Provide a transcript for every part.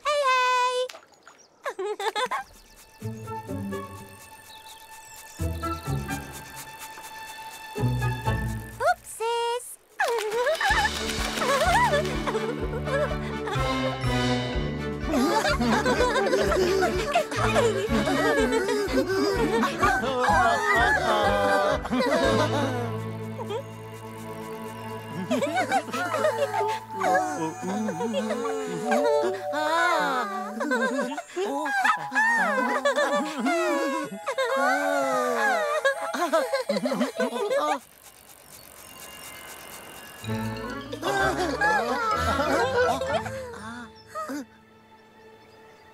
Hei! Upsis!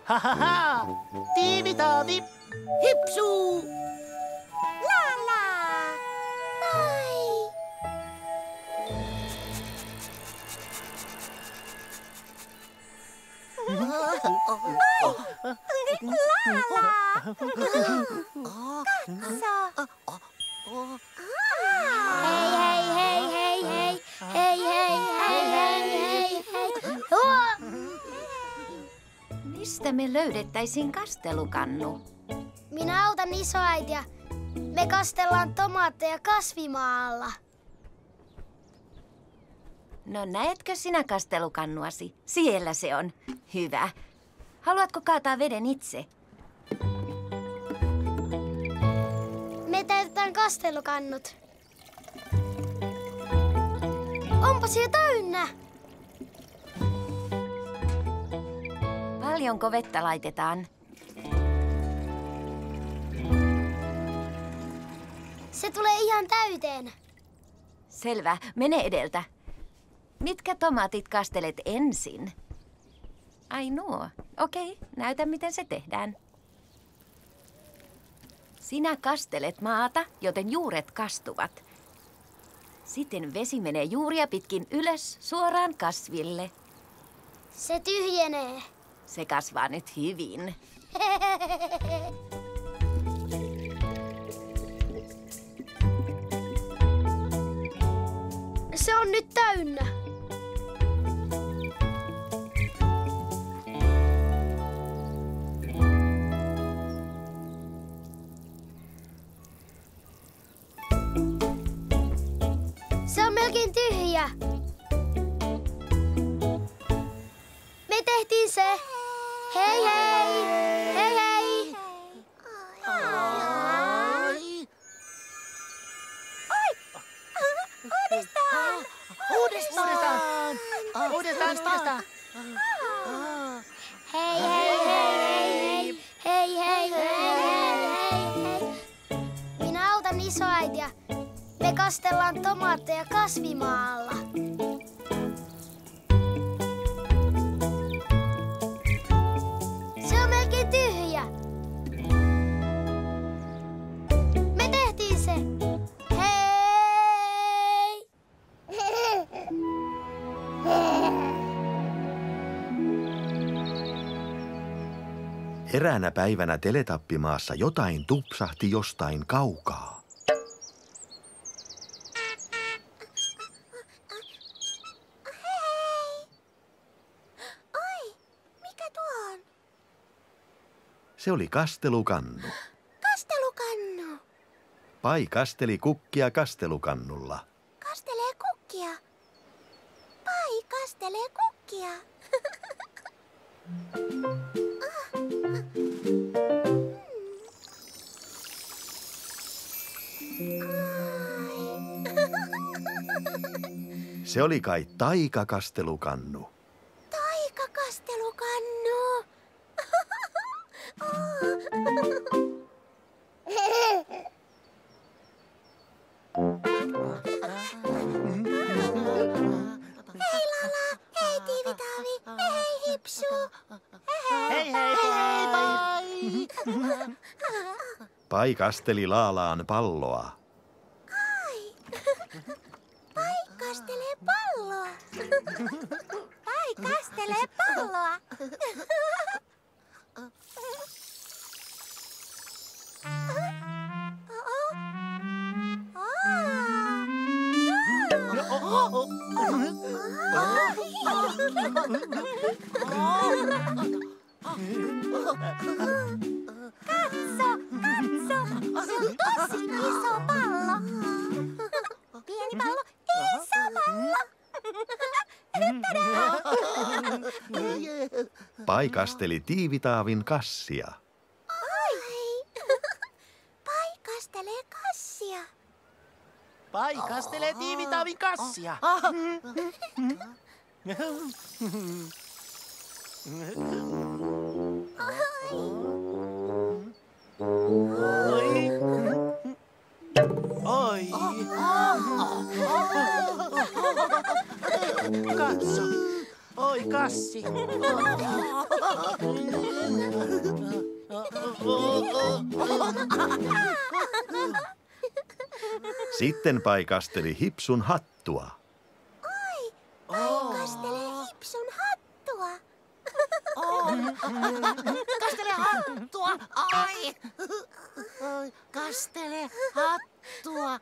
Hahaha! Tiivitaavi! Hipsuu! Lala! Moi! Lala! Katso! Hei! Mistä me löydettäisiin kastelukannu? Minä autan isoäitiä. Me kastellaan tomaatteja kasvimaalla. No näetkö sinä kastelukannuasi? Siellä se on. Hyvä. Haluatko kaataa veden itse? Me täytetään kastelukannut. Onpa se jo täynnä. Paljonko vettä laitetaan? Se tulee ihan täyteen. Selvä, mene edeltä. Mitkä tomaatit kastelet ensin? Ai nuo. Okei, näytä miten se tehdään. Sinä kastelet maata, joten juuret kastuvat. Sitten vesi menee juuria pitkin ylös suoraan kasville. Se tyhjenee. Se kasvaa nyt hyvin. Se on nyt täynnä. Se on melkein tyhjä. Me tehtiin se. Hei hei! Hei hei! Uudestaan! Hei hei hei hei hei hei hei hei. Minä autan isoäitiä. Me kastellaan tomaatteja kasvimaalla. Se on melkein tyhjä. Me tehtiin se. Hei! Eräänä päivänä Teletappimaassa jotain tupsahti jostain kaukaa. Oi, mikä tuo on? Se oli kastelukannu. Kastelukannu. Pai kasteli kukkia kastelukannulla. Kastelee kukkia. Pai kastelee kukkia. Se oli kai taikakastelukannu. Taikakastelukannu. Hei Lala, hei Tiivitaavi, hei Hipsu. Hei hei hei, bye! Pai kasteli Laalaan palloa. Pai kastelee palloa. Pai kastelee palloa. Tosi iso pallo. Pieni pallo, iso pallo. Pai kasteli Tiivitaavin kassia. Pai kastelee kassia. Pai kastelee Tiivitaavin kassia. Oi. Katso. Oi, kassi. Sitten Pai kasteli Hipsun hattua. Pai kastelee Hipsun hattua. Kastele hattua. Ai. Kastele hattua.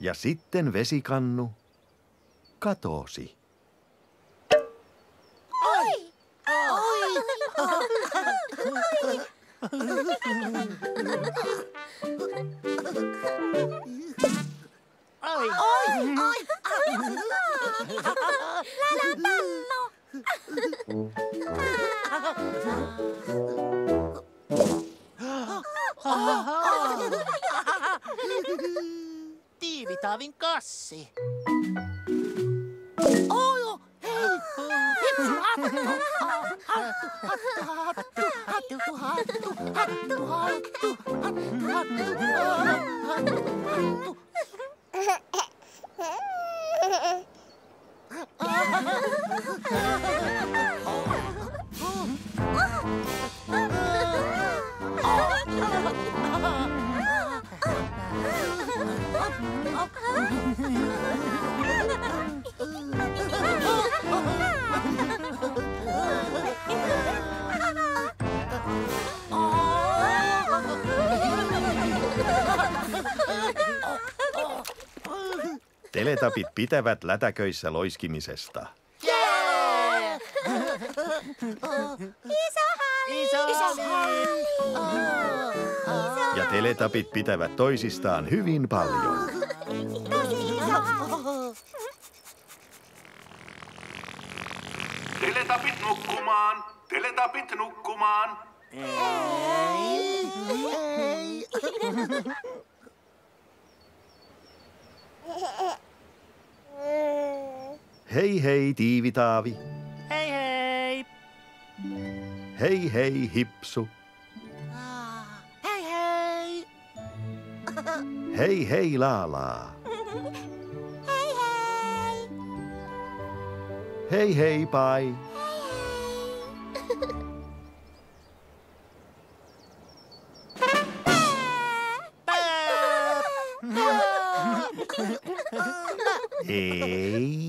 Ja sitten vesikannu katosi. Tiivitaavin kassi. Teletapit pitävät lätäköissä loiskimisesta. Ja teletapit pitävät toisistaan hyvin paljon. Teletapit nukkumaan! Teletapit nukkumaan! Hei hei Tiivitaavi. Hei hei. Hei hei Hipsu. Hei hei. Hei hei Laalaa. Hei hei. Hei hei Pai. Ei.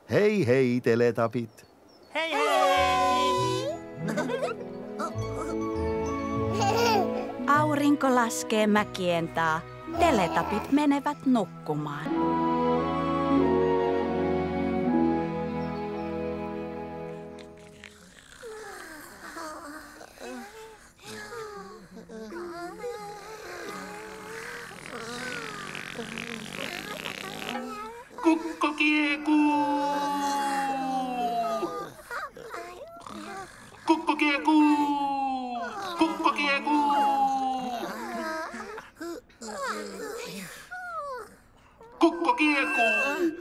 Hei hei teletapit. Hei hei. Aurinko laskee mäkien taa. Teletapit menevät nukkumaan. Kukko kiekuu! Kukko kiekuu! Kukko kiekuu! Kukko kiekuu!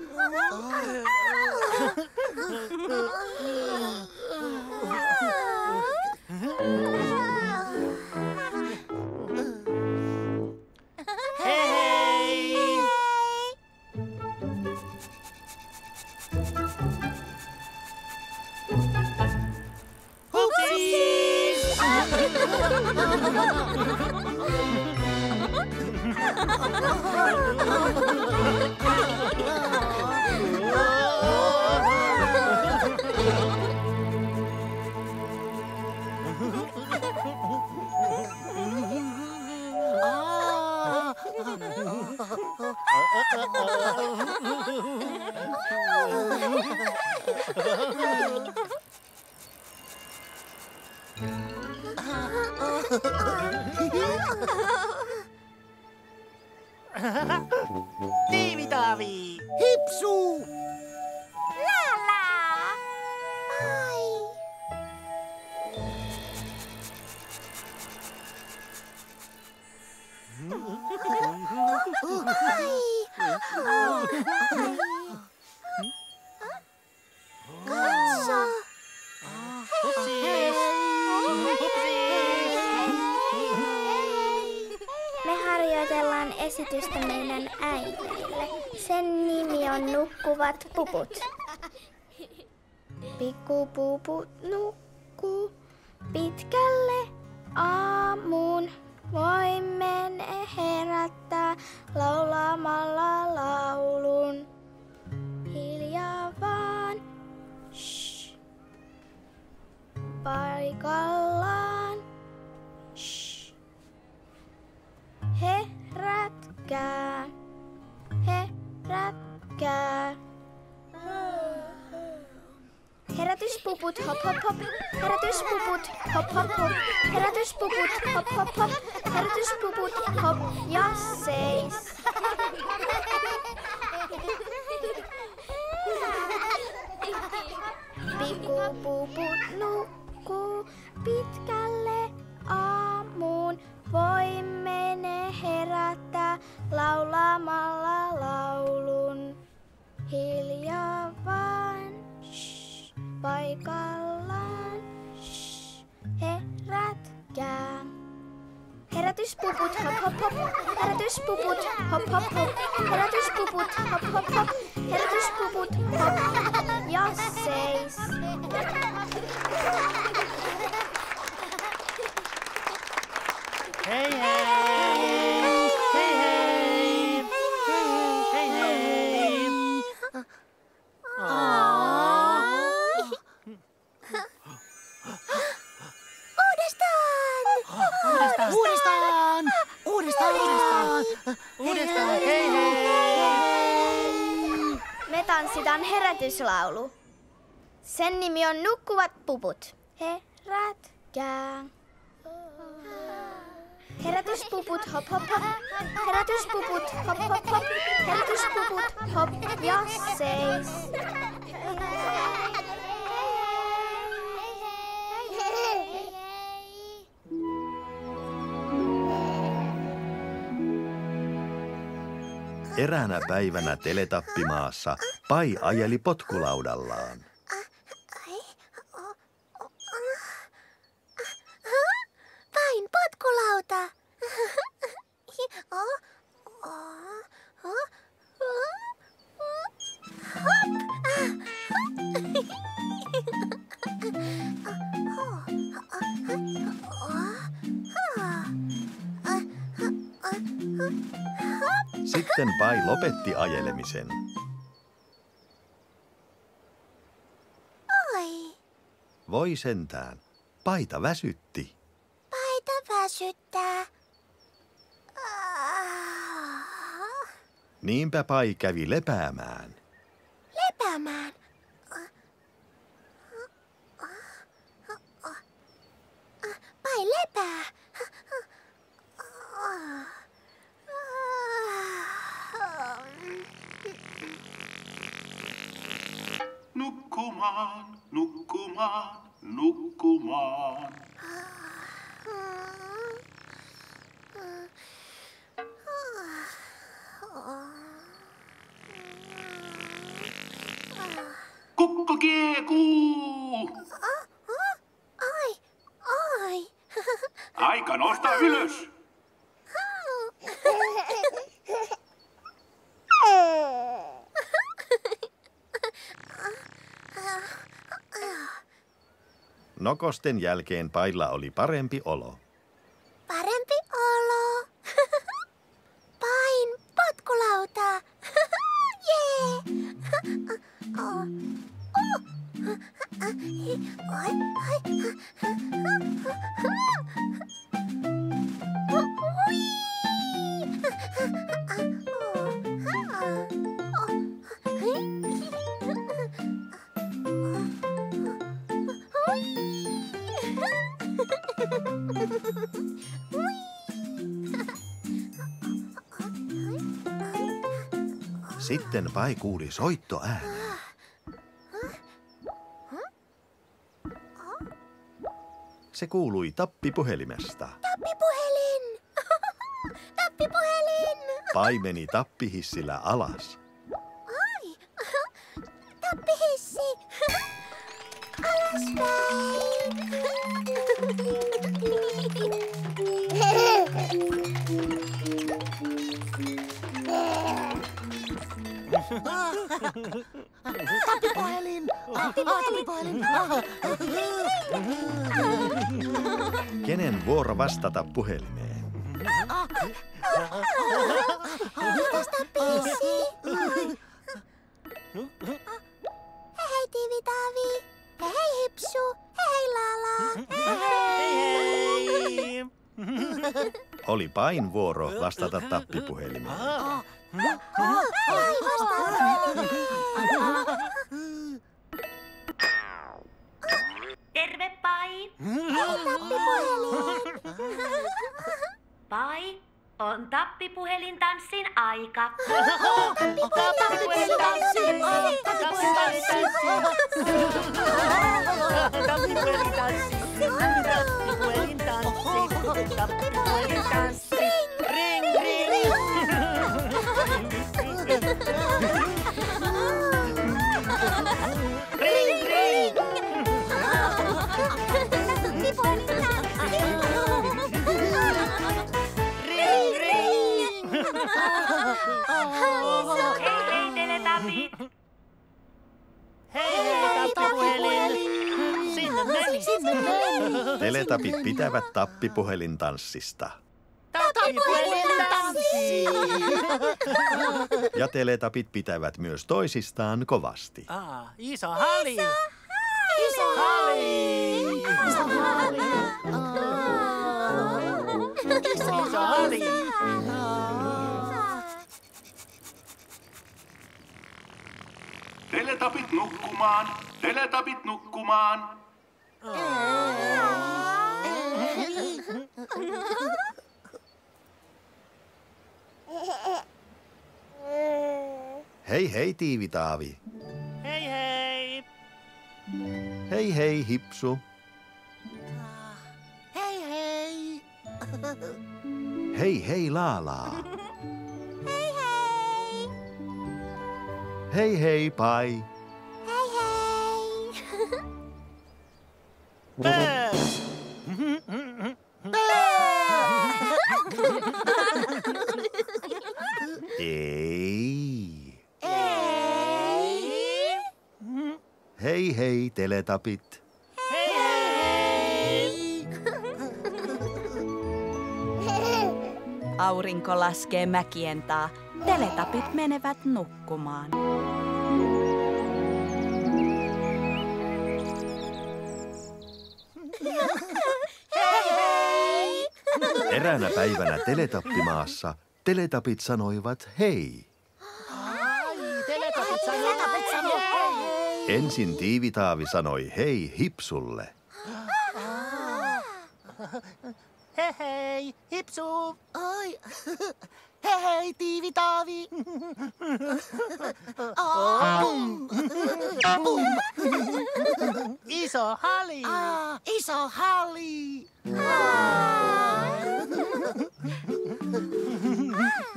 Tiivitaavi! Hipsu! Me harjoitellaan esitystä meidän äideille. Sen nimi on Nukkuvat puput. Pikkupuput nukkuu pitkälle aamuun. Voimme ne herättää laulamalla laulun. Hiljaa vaan, shh, paikallaan, shh. Herätkää, herätkää. Herätyspuput, hop hop hop. Herätyspuput, hop hop hop. Herätyspuput, hop hop hop. Herätyspuput, hop ja seis. Pikkupuput nukkuu pitkälle aamuun. Voimme ne herättää laulamalla laulun. Hiljaa vaan, shh, paikallaan, shh, herätkää. Herätyspuput, hop hop hop. Herätyspuput, hop hop hop. Herätyspuput, hop hop hop. Herätyspuput, hop ja seis. Hei hei! Hei hei! Hei hei! Uudestaan! Hei hei! Me tanssitaan herätyslaulu. Sen nimi on Nukkuvat puput. Herätkää. Herätyspuput, hop hop hop. Herätyspuput, hop hop hop. Herätyspuput, hop ja seis. Eräänä päivänä Teletappimaassa Pai ajeli potkulaudallaan. Pain potkulauta. Sitten Pai lopetti ajelemisen. Oi, Voi sentään, Paita väsytti. paita väsyttää. Niinpä Pai kävi lepäämään. Lepäämään. Pai lepää. Nukkumaan, nukkumaan, nukkumaan. Kukko kiekuu! Ai, ai. Aika nostaa ylös! Nokosten jälkeen Pailla oli parempi olo. Sitten Pai kuuli soittoäänen. Se kuului tappipuhelimesta. Tappipuhelin! Tappipuhelin! Pai meni tappihissillä alas. Ai! Tappihissi! Alaspäin! Tappipuhelin! Tappipuhelin! Kenen vuoro vastata puhelimeen? Kiitos, Tappihissi! Hei Tiivi Taavi! Hei Hipsu! Hei Lala! Hei! Oli Pain vuoro vastata tappipuhelimeen. Ai vastaan! Terve, Pai. Tappipuhelin! Pai, on tappipuhelintanssin aika. Tappipuhelin tanssi! Tappipuhelin tanssi! Tappipuhelin tanssi! Tappipuhelin tanssi! Tappipuhelin tanssi! Ring, ring! Ring, ring! Ring, ring! Hei, teletapit. Hei, tappipuhelin! Sinne meni! Teletapit pitävät tappipuhelin tanssista. Tappipuhelin tanssi! Ja teletapit pitävät myös toisistaan kovasti. Iso halli! Iso halli! Iso halli! Iso halli! Teletapit nukkumaan! Teletapit nukkumaan! Hei hei Tiivi Taavi. Hei hei! Hei hei Hipsu. Hei hei! Hei hei Laalaa. Hei hei! Hei hei Pai. Hei hei! Pää! Ei. Ei! Hei hei teletapit. Hei hei! Aurinko laskee mäkien taa. Teletapit menevät nukkumaan. Eräänä päivänä teletappimaassa teletapit sanoivat hei. Teletapit sanoo hei! Ensin Tiivi Taavi sanoi hei Hipsulle. Hei hei! Hipsu! Oi! Hei hei, Tiivi Taavi! Pum! Pum! Iso halli! Iso halli!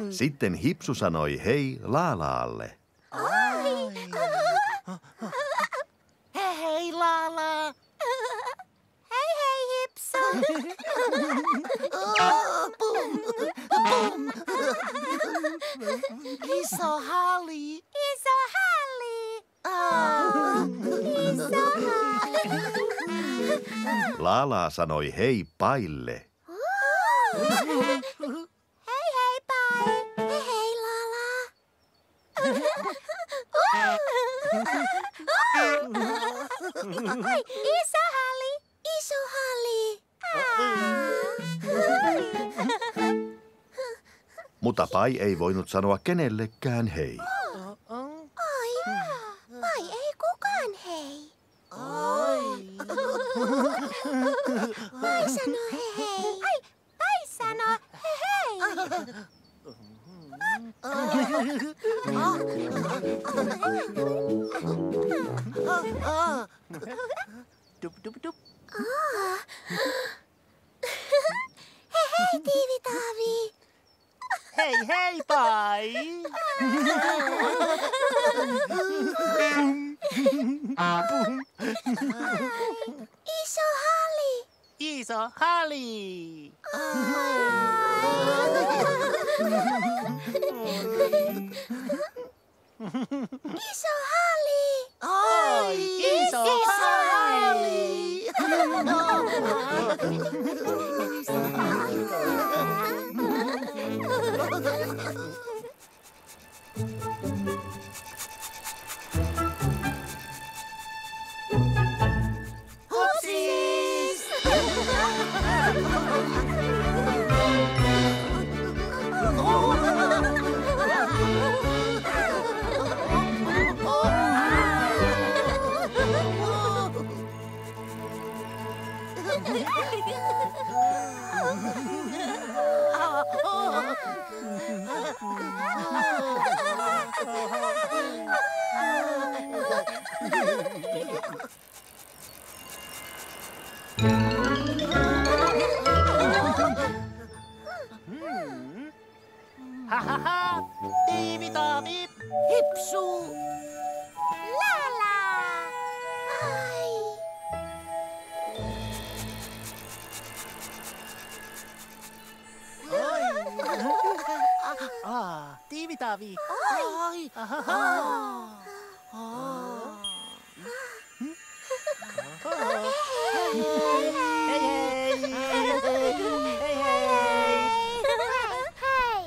Sitten Hipsu sanoi hei Laalaalle. Hei hei, Lala! Hei hei Hipsu! Pum! Pum! Iso halli! Iso halli! Iso halli! Laalaa sanoi hei Paille. Hei hei Pai! Hei hei Lala! Oi, iso hali. Iso hali. Mutta Pai ei voinut sanoa kenellekään hei. Oi, vai ei kukaan hei. Pai sanoo he hei. Ai, Pai sanoo he hei. Dup, dup, dup. He hei, Tiivi-Taavi. Hei, hei, Pai! Iso hali. Iso hali! Iso hali. Oi, iso hali! Hupsis! Ha ha ha! Tiivi-Taavi! Hipsu! Lala! Ai! Tiivi-Taavi! Oi! Hei hei! Hei hei! Hei!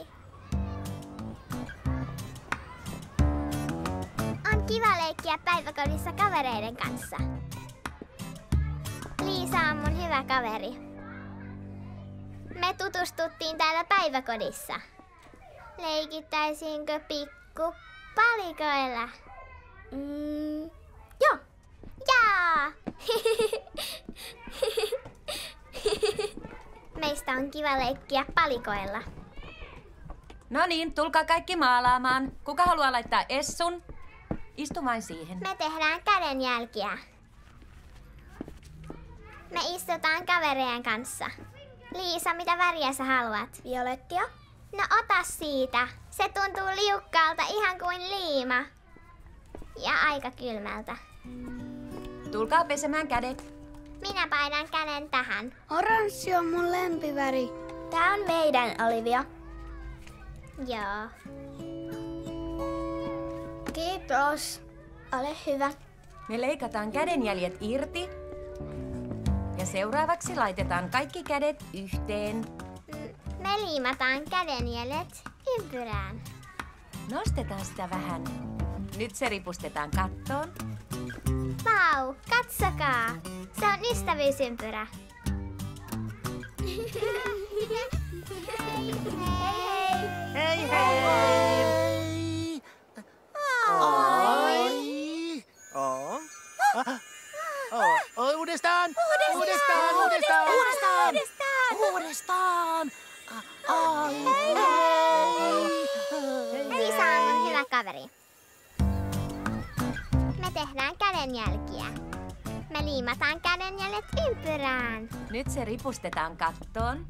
On kiva leikkiä päiväkodissa kavereiden kanssa. Liisa on mun hyvä kaveri. Me tutustuttiin täällä päiväkodissa. Leikittäisiinkö pikku palikoilla? Joo. Jaa! Meistä on kiva leikkiä palikoilla. No niin, tulkaa kaikki maalaamaan. Kuka haluaa laittaa essun? Istu vain siihen. Me tehdään kädenjälkiä. Me istutaan kaverien kanssa. Liisa, mitä väriä sä haluat? Violettia. No ota siitä. Se tuntuu liukkaalta ihan kuin liima. Ja aika kylmältä. Tulkaa pesemään kädet. Minä painan käden tähän. Oranssi on mun lempiväri. Tää on meidän, Olivia. Joo. Kiitos. Ole hyvä. Me leikataan kädenjäljet irti. Ja seuraavaksi laitetaan kaikki kädet yhteen. Me liimataan kädenjäljet ympyrään. Nostetaan sitä vähän. Nyt se ripustetaan kattoon. Vau, katsokaa. Se on ystävyysympyrä. Hei hei! Oi! Uudestaan! Uudestaan! Ai! Liisa on mun hyvä kaveri. Me tehdään kädenjälkiä. Me liimataan kädenjäljet ympyrään. Nyt se ripustetaan kattoon.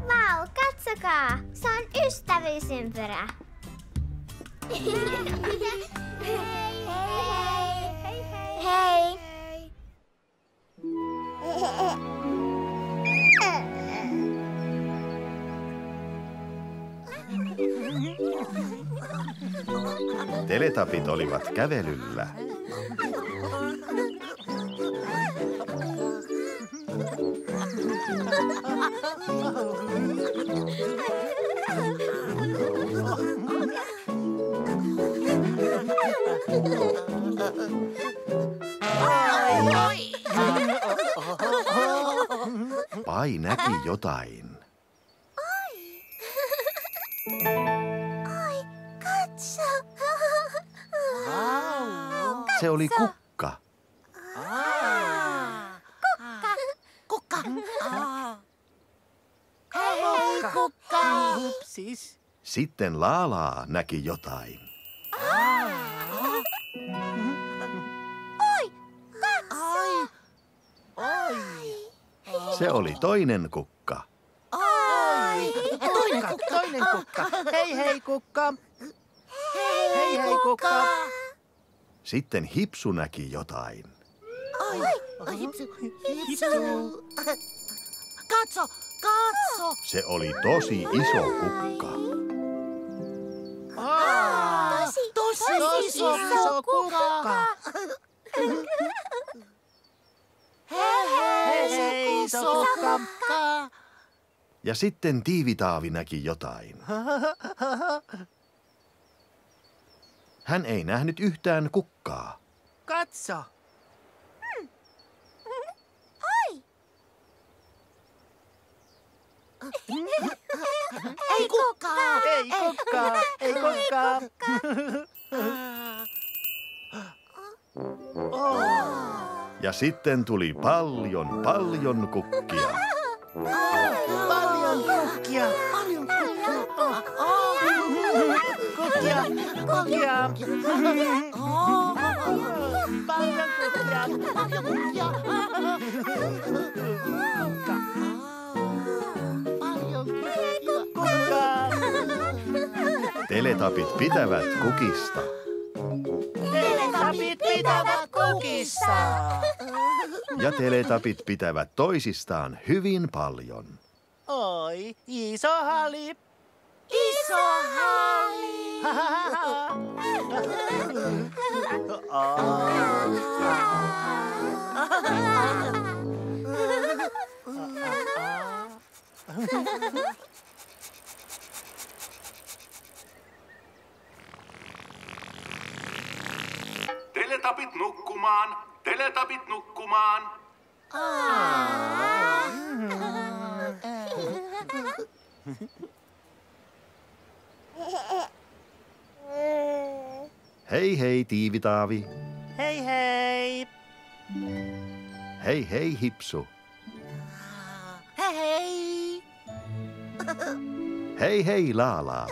Vau, katsokaa! Se on ystävyysympyrä. Hei! Teletapit olivat kävelyllä. Pai näki jotain. Oi, katso. Se oli kukka. Kukka. Hei, kukka. Upsis. Sitten Laalaa näki jotain. Oi, katso. Oi. Se oli toinen kukka. Toinen kukka. Hei, hei, kukka. Hei, hei, kukka. Sitten Hipsu näki jotain. Oi, Hipsu. Katso. Se oli tosi iso kukka. Tosi iso kukka. Hei, iso kukka. Ja sitten Tiivitaavi näki jotain. Hän ei nähnyt yhtään kukkaa. Katso. Ei kukkaa. Ei kukkaa. Ei kukkaa. Ja sitten tuli paljon kukkia. Paljon kukkia. Kukkia. Kukkia. Paljon kukkia. Kukkaa. Teletapit pitävät kukista. Teletapit pitävät kukissa. Ja teletapit pitävät toisistaan hyvin paljon. Oi, iso hali. Iso hali. Teletapit nukkumaan. Teletapit nukkumaan. Hei hei Tiivitaavi. Hei, hei. Hei hei Hipsu. Hei. Hei hei Laalaa.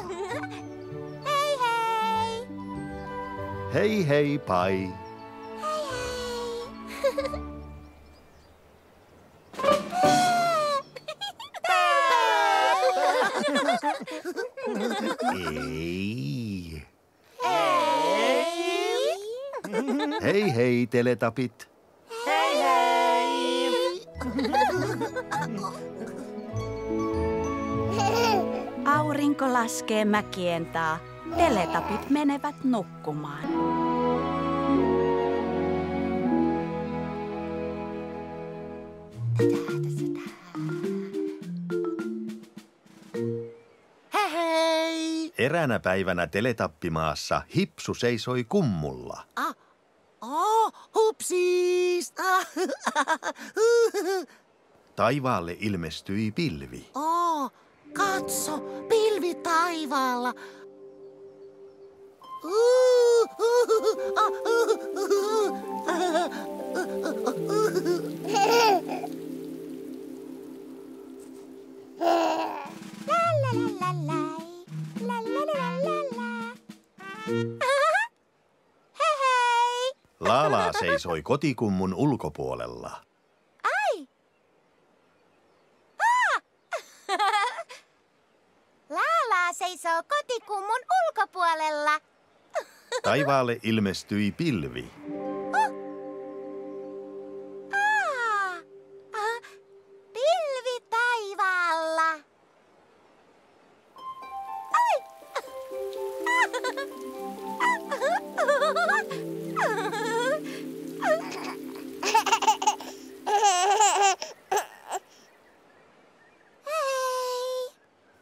Hei hei. Hei hei Pai. Ei. Hei hei teletapit. Hei, hei. Aurinko laskee mäkien taa. Teletapit menevät nukkumaan. Hei. Eräänä päivänä teletappimaassa Hipsu seisoi kummulla. Hupsis. Taivaalle ilmestyi pilvi. Katso, pilvi taivaalla. Laalaa seisoi kotikummun ulkopuolella. Laalaa seisoo kotikummun ulkopuolella. Taivaalle ilmestyi pilvi. Pilvi taivaalla.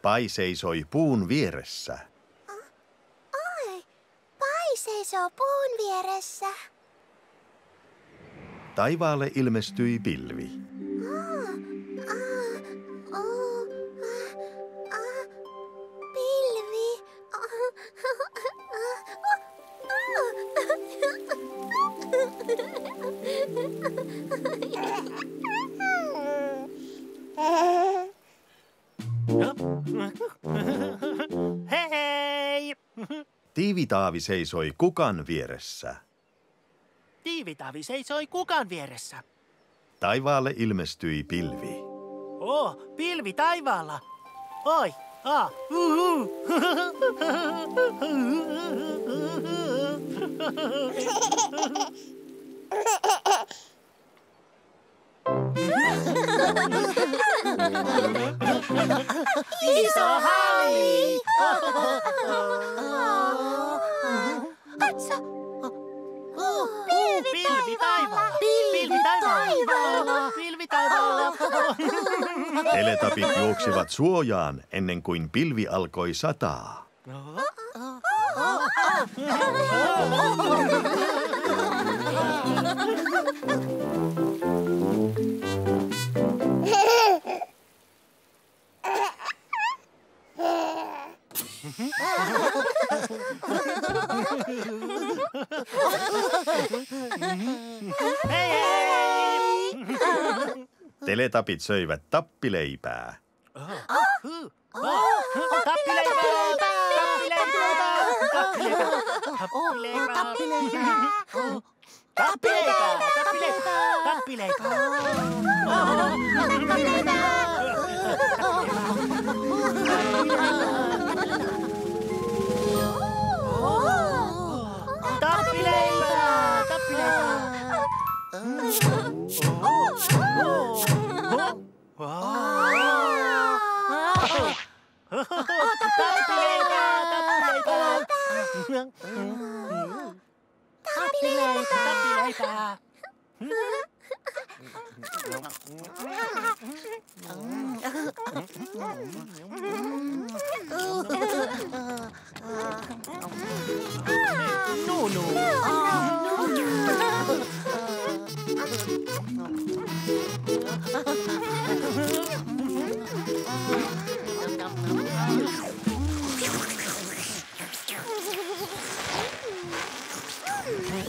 Pai seisoi puun vieressä. Pai seisoo puun vieressä. Taivaalle ilmestyi pilvi. Pilvi. Hei hei! Tiivitaavi seisoi kukan vieressä. Tiivitaavi seisoi kukan vieressä. Taivaalle ilmestyi pilvi. Pilvi taivaalla. Oi, Iso halli! Katso! Pilvi taivaalla! Pilvi taivaalla! Pilvi taivaalla! Teletapit juoksivat suojaan ennen kuin pilvi alkoi sataa. Teletapit söivät tappileipää.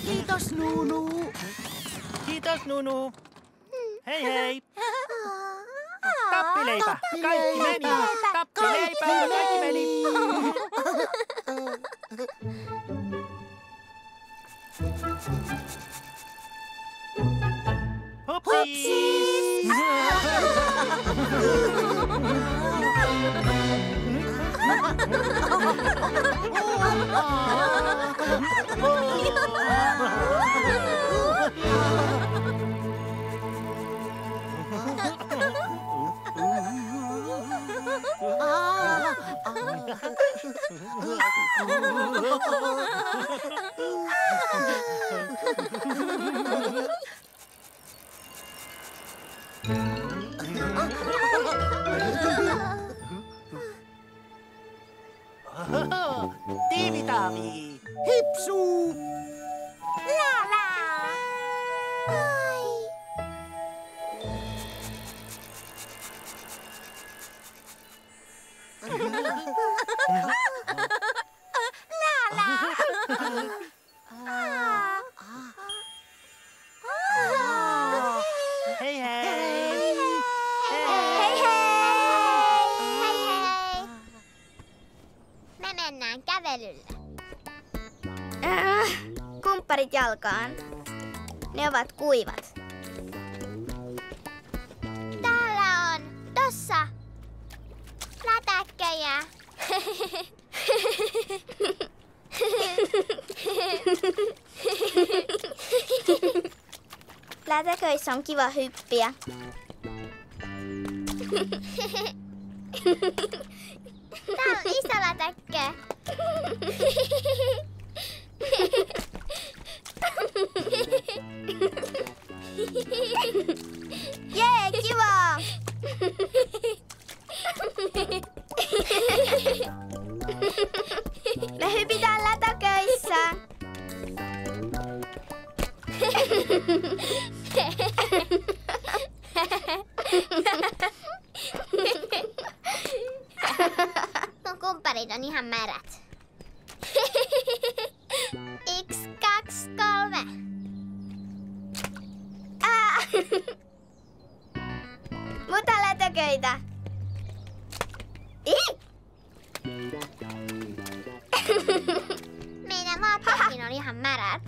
Kiitos, Nunu. Kiitos, Nunu. Hei hei. Tappileipä. Kaikki meni. Tappileipä. Kaikki meni. Hupsis! Tiivitaavi! Hipsu! La la! Hei hei! Hei hei! Me mennään kävelylle. Kumpparit jalkaan. Ne ovat kuivat. Täällä on, tossa, lätäkköjä. Lätäköissä on kiva hyppiä. Tää on iso lätäkkö. Jee, kiva! Me hypitään lätäköissä. lätäköitä. Meidän vaatteetkin on ihan märät.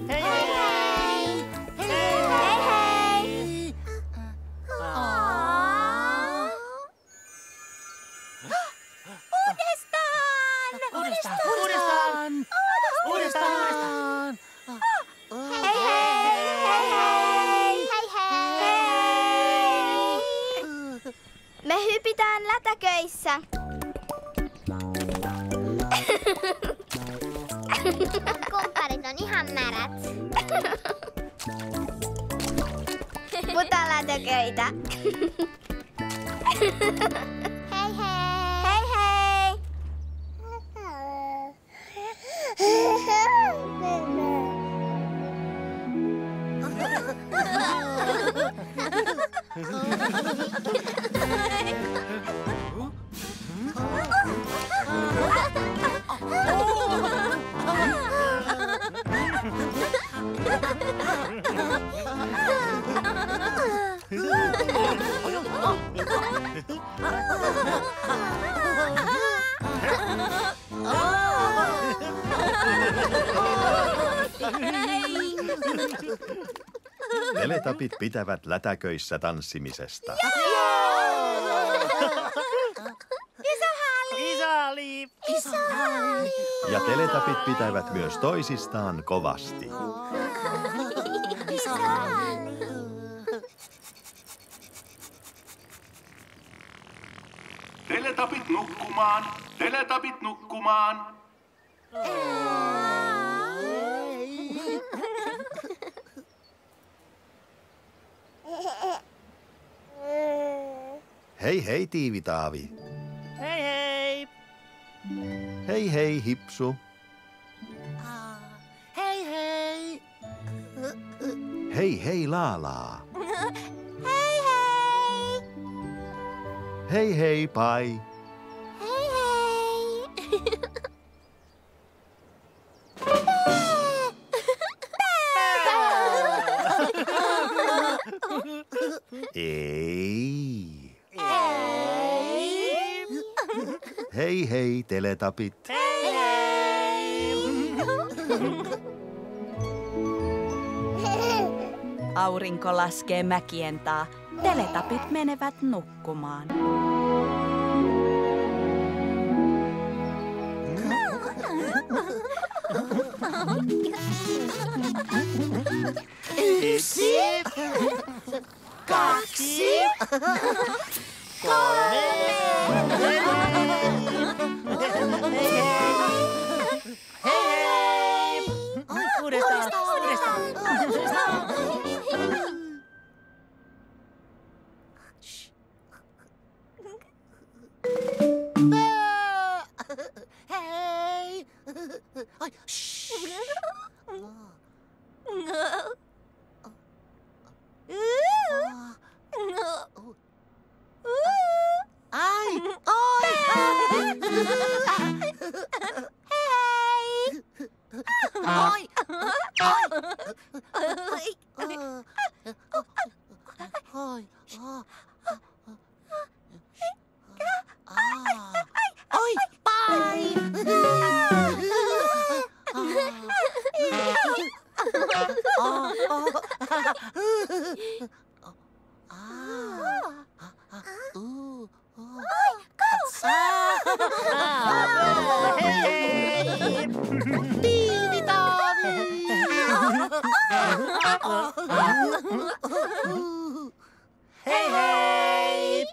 Hei, Hei hei! Hei hei! Uudestaan! Hei hei! Hei hei! Me hypitään lätäköissä. Kumpparit on ihan märät. Puta lätäköitä. Hei hei! Hei hei! Teletapit pitävät lätäköissä tanssimisesta. Isali! Ja teletapit pitävät myös toisistaan kovasti. Teletapit nukkumaan, teletapit nukkumaan. Hei hei Tiivitaavi. Hei hei! Hei hei Hipsu. Hei hei! Hei hei Laalaa. Hei hei! Hei hei Pai. Hei hei! Ei. Hei hei teletapit. Hei hei! Aurinko laskee mäkien taa. Teletapit menevät nukkumaan. Yksi, kaksi, kolme. Hei hei! Uudestaan! Hei! Ai, ai, oi! Oi! Oi! Oi! Pai! Hei hei!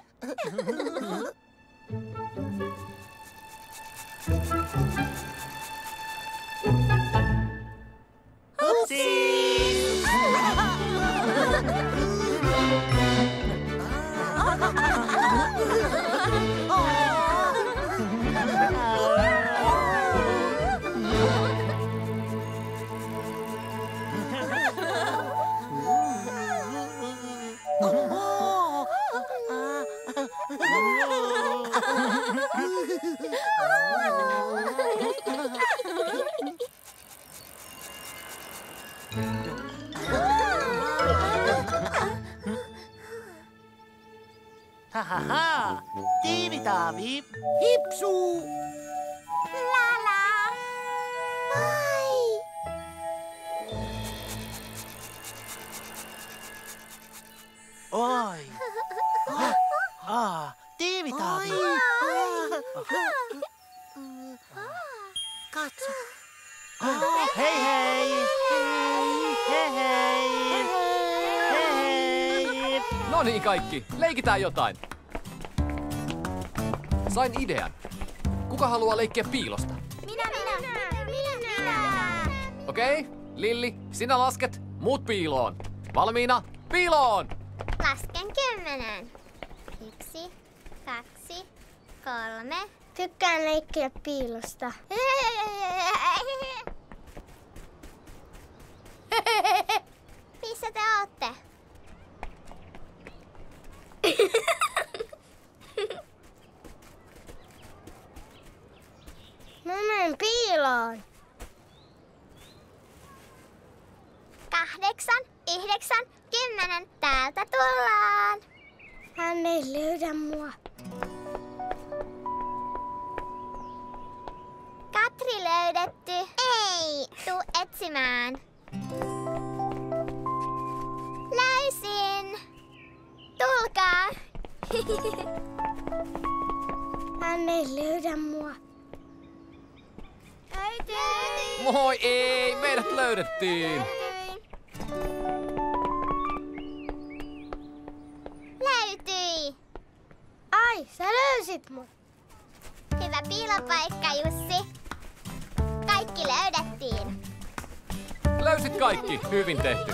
Ha. Tiivitaavi. Hipsuu. Lala. Ai. Oi. Tiivitaavi. Katso. Hei hei. Hei hei. Hei. No niin kaikki, leikitään jotain. Sain idean. Kuka haluaa leikkiä piilosta? Minä. Okei, Lilli, sinä lasket, muut piiloon. Valmiina, piiloon! Lasken 10. 1, 2, 3. Tykkään leikkiä piilosta. Missä te ootte? Mä menen piiloon. 8, 9, 10. Täältä tullaan. Hän ei löydä mua. Katri löydetty. Ei, tuu etsimään. Löysin. Tulkaa. Hän ei löydä mua. Löytyi. Moi ei, meidät löydettiin. Löytyi. Ai, sä löysit mut. Hyvä piilopaikka, Jussi. Kaikki löydettiin. Löysit kaikki, hyvin tehty.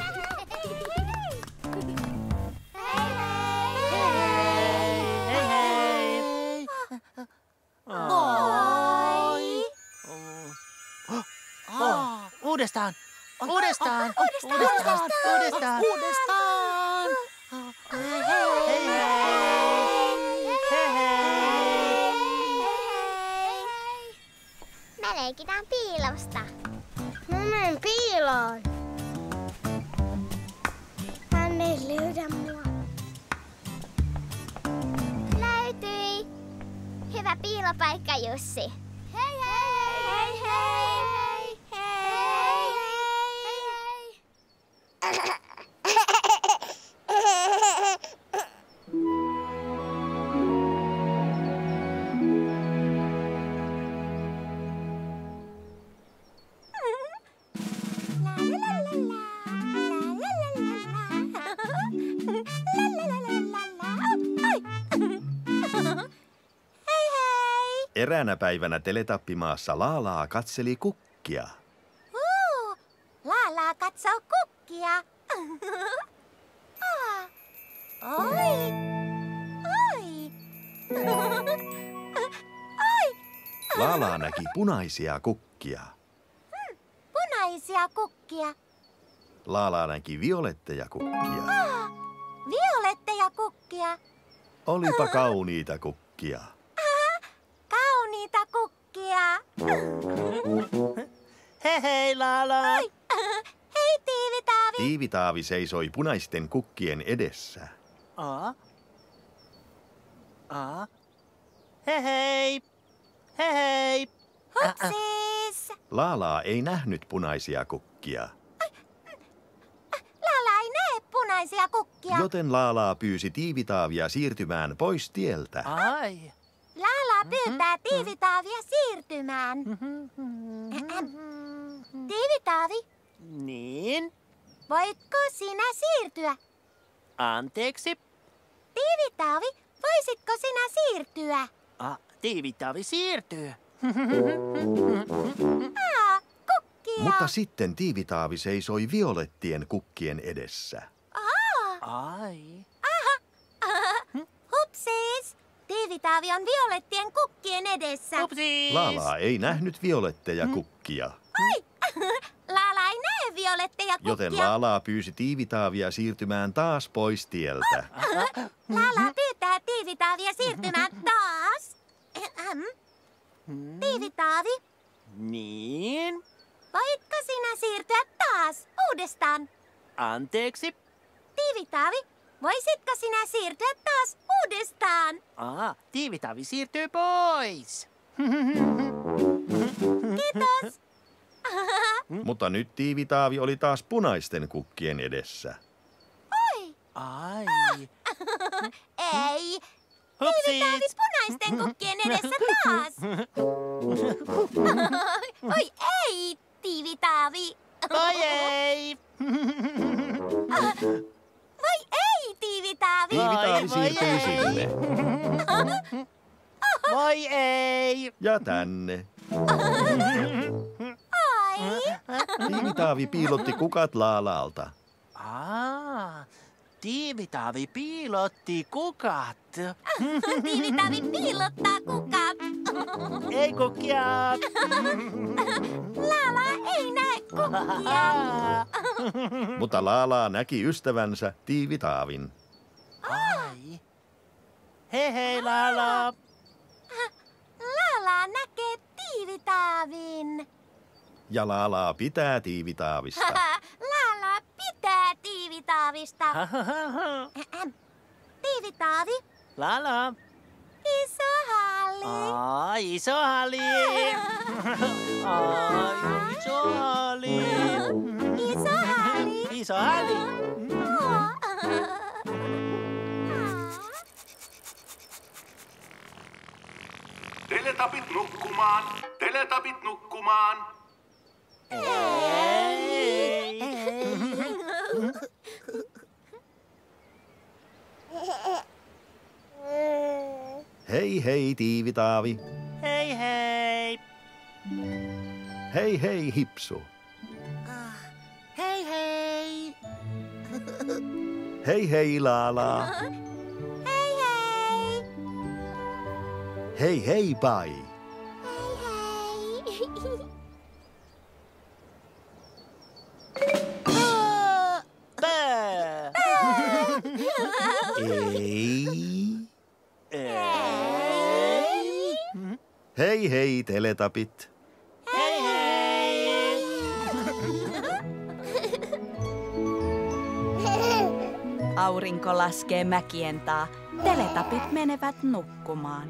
Uudestaan. Hei hei. Me leikitään piilosta. Mä menen piiloon. Hän ei löydä mua. Löytyi. Hyvä piilopaikka, Jussi. Hei hei! Hei hei! Hei hei! Eräänä päivänä Teletappimaassa Laalaa katseli kukkia. Laalaa katsoo kukkia. Oi. Laalaa näki punaisia kukkia. Punaisia kukkia. Laalaa näki violetteja kukkia. Violetteja kukkia. Olipa kauniita kukkia. Kauniita kukkia. Hei Lala. Hei Tiivitaavi. Tiivitaavi seisoi punaisten kukkien edessä. Hei. Hupsis. Laalaa ei nähnyt punaisia kukkia, Lala ei näe punaisia kukkia. joten Laalaa pyysi Tiivitaavia siirtymään pois tieltä. Ai. Lala pyytää Tiivitaavia siirtymään. Tiivitaavi, Niin. voitko sinä siirtyä? Anteeksi. Tiivitaavi, voisitko sinä siirtyä? Tiivitaavi siirtyy. Kukkia. Mutta sitten Tiivitaavi seisoi violettien kukkien edessä. Ai. Hupsis. Tiivitaavi on violettien kukkien edessä. Upsis. Laalaa ei nähnyt violetteja kukkia, Lala ei näe violetteja kukkia. joten Laalaa pyysi Tiivitaavia siirtymään taas pois tieltä. Lala pyytää Tiivitaavia siirtymään taas. Tiivitaavi, Niin. voitko sinä siirtyä taas uudestaan? Anteeksi. Tiivitaavi, Voisitko sinä siirtyä taas uudestaan? Tiivitaavi siirtyy pois. Kiitos. Mutta nyt Tiivitaavi oli taas punaisten kukkien edessä. Ai. Ei. Hupsit. Tiivitaavi punaisten kukkien edessä taas. Oi ei, Tiivitaavi. Voi ei. Voi ei, Tiivitaavi. Tiivitaavi voi siirtyi ei. sinne Voi ei. ja tänne. Ai. Tiivitaavi piilotti kukat Laalaalta. Tiivitaavi piilotti kukat. Tiivitaavi piilottaa kukat. Ei kukkia. Laala ei näe kukkia. Mutta Laalaa näki ystävänsä Tiivitaavin. Ai. Hei Laala. Laala näkee Tiivitaavin. Ja Laalaa pitää Tiivitaavista. Laala pitää Tiivitaavista. Tiivitaavi, Laala. iso halli. Iso halli. Iso halli. Iso halli. Iso halli. Teletapit nukkumaan. Teletapit nukkumaan. Hei hei Tiivitaavi. Hei hei. Hei hei Hipsu. Hei hei. Hei hei Laalaa. Hei hei. Hei hei Pai. Bää. Ei. Hei hei Teletapit. Hei hei. Aurinko laskee mäkien taa. Teletapit menevät nukkumaan.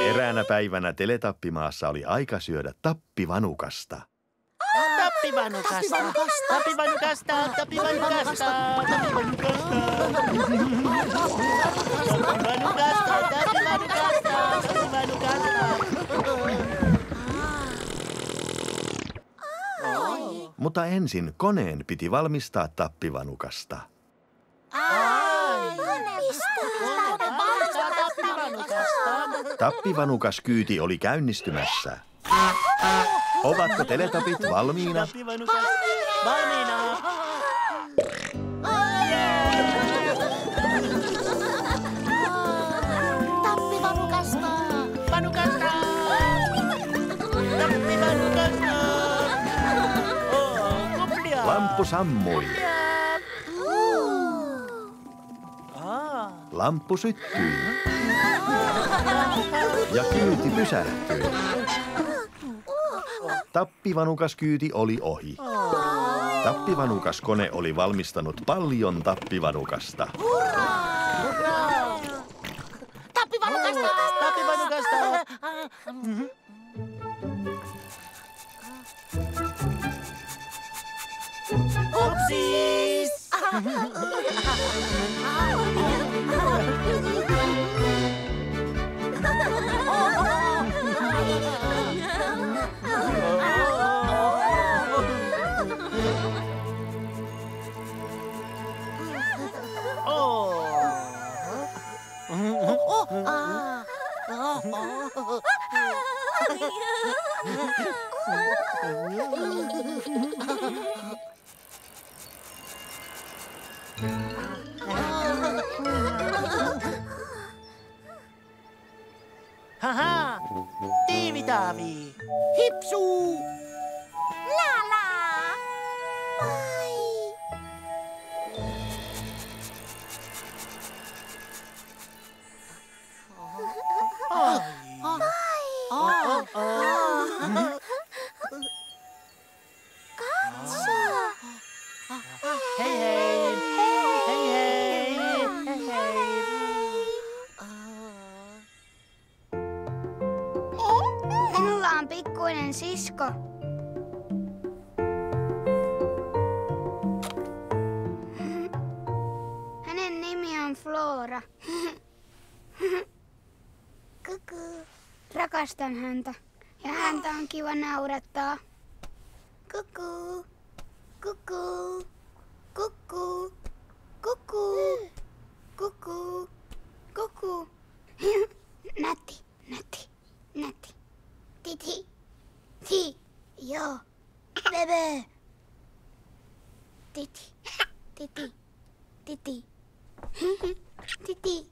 Eräänä päivänä Teletappimaassa oli aika syödä tappivanukasta. Tappivanukasta. Tappivanukasta. Tappivanukasta. Mutta ensin koneen piti valmistaa tappivanukasta. Tappivanukas kyyti oli käynnistymässä. Ovatko Teletapit valmiina? Valmiina. Tappivanukasta. Vanukasta. Tappivanukasta. Kuppia. Lamppu sammui. Lamppu syttyi. Ja kyyti pysähtyi. Tappivanukas kyyti oli ohi. Tappivanukas kone oli valmistanut paljon tappivanukasta. Tappivanukasta. Tappivanukasta. Upsis. Haha! Tiivitaavi! Hipsu! Laala. Pai. on pikkuinen sisko. Hänen nimi on Flora. Kuku. Rakastan häntä ja häntä on kiva naurattaa. Kuku. Kuku. Kuku. Kuku. Kuku. Kuku. Nätti. Nätti. Nätti. Titi. Ti. Joo. Bebe. Titi. Titi. Titi. Titi.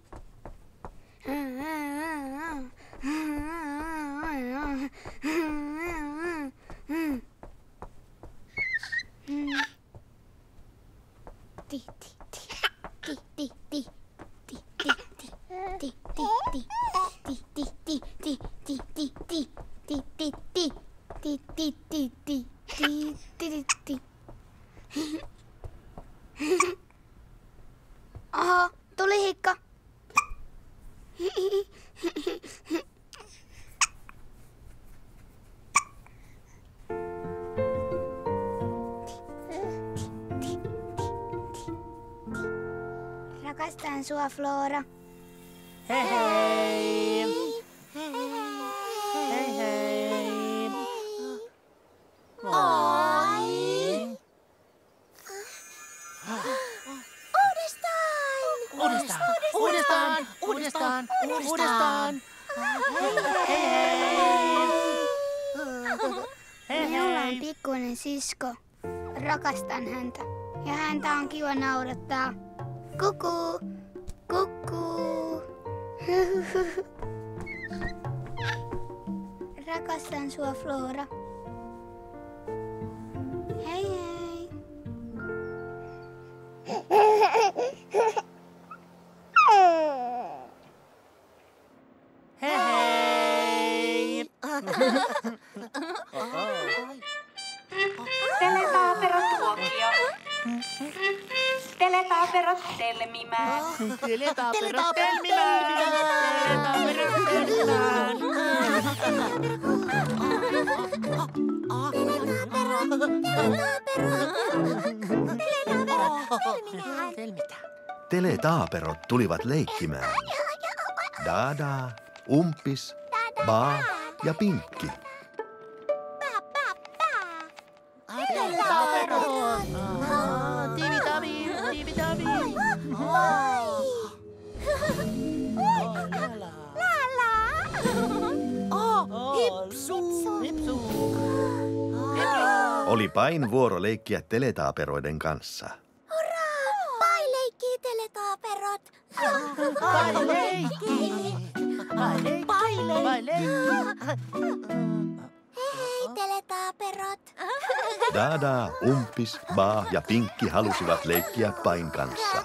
Oho, tuli hikka. Rakastan sua, Flora. Hei hei! Hei hei! Oi! Uudestaan! Hei hei! Minulla on pikkuinen sisko. Rakastan häntä ja häntä on kiva naurattaa. Kuku! Kuku! Rakastan sua, Flora. Hei hei! Hei hei! Teletaaperotuokio. Teletaaperot telmimään. Teletaaperot telmimään! Teletaaperot telmimään! Teletaaperot tulivat leikkimään. Dada, Umpis, Baa ja Pinkki. Teletaaperot! Tiivitavi, tiivitavi! Hipsu! Oli Pain vuoro leikkiä teletaaperoiden kanssa. Pai leikkii teletaaperot. Pai leikki! Pai leikki! Hei, teletaaperot. Dada, Umpis, Baa ja Pinkki halusivat leikkiä Pain kanssa.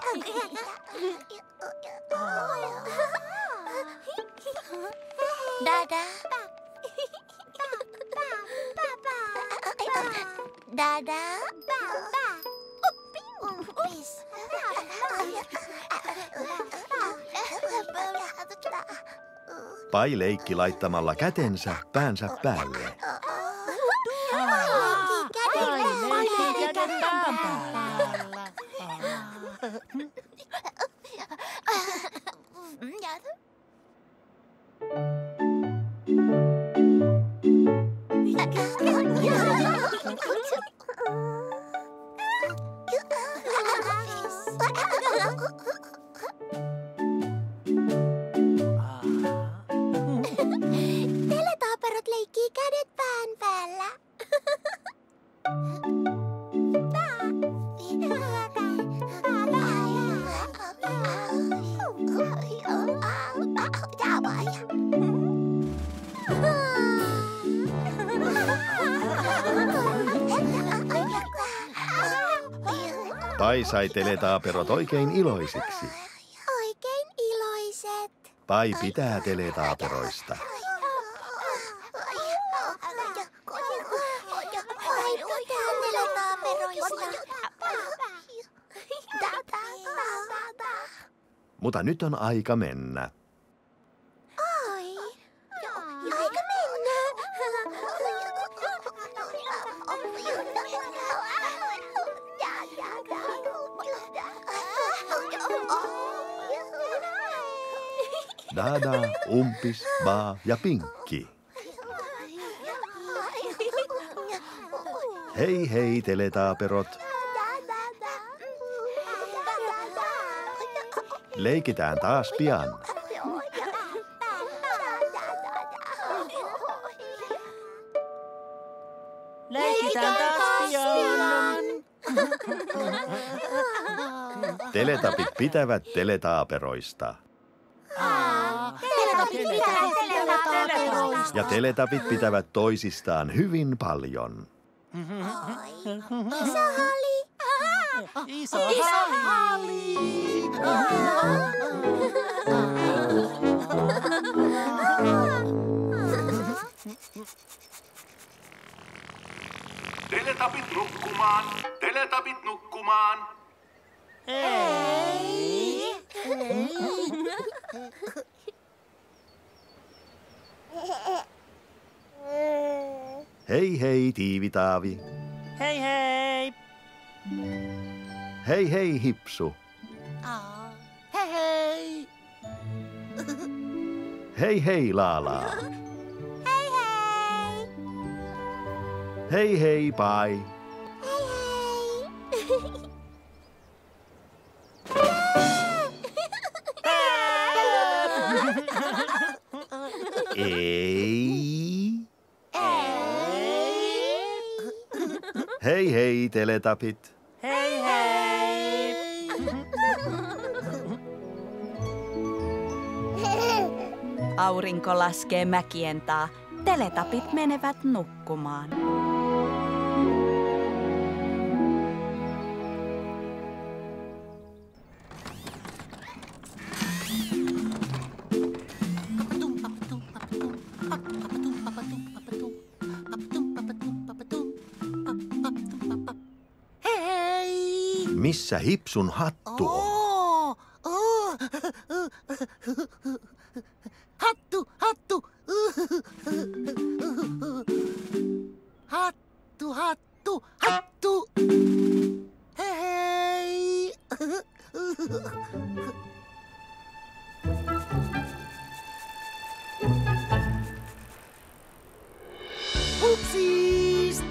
Dada. Dada. Umpis. Pai leikki laittamalla kätensä päänsä päälle. Pai leikki käden pään päällä. Teletaaperot leikkii kädet pään päällä. Pai sai teletaaperot oikein iloisiksi. Oikein iloiset. Pai pitää teletaaperoista. Pai pitää teletaaperoista. Mutta nyt on aika mennä. Oi. Aika mennä. Dada, Umpis, Baa ja Pinkki. Hei hei, teletaaperot. Leikitään taas pian. Leikitään taas pian. Teletapit pitävät teletaaperoista. Ja teletapit pitävät toisistaan hyvin paljon. Iso hali! Iso hali! Teletapit nukkumaan, teletapit nukkumaan. Hei hei, Tiivitaavi. Hei hei! Hei hei, Hipsu. Hei hei! Hei hei, Laalaa. Hei hei! Hei hei, Pai. Ei. Hei hei, teletapit. Hei hei! Aurinko laskee mäkien taa. Teletapit menevät nukkumaan. Missä Hipsun hattu on? Hattu, hattu! Hattu, hattu, hattu! Hei hei! Upsiis!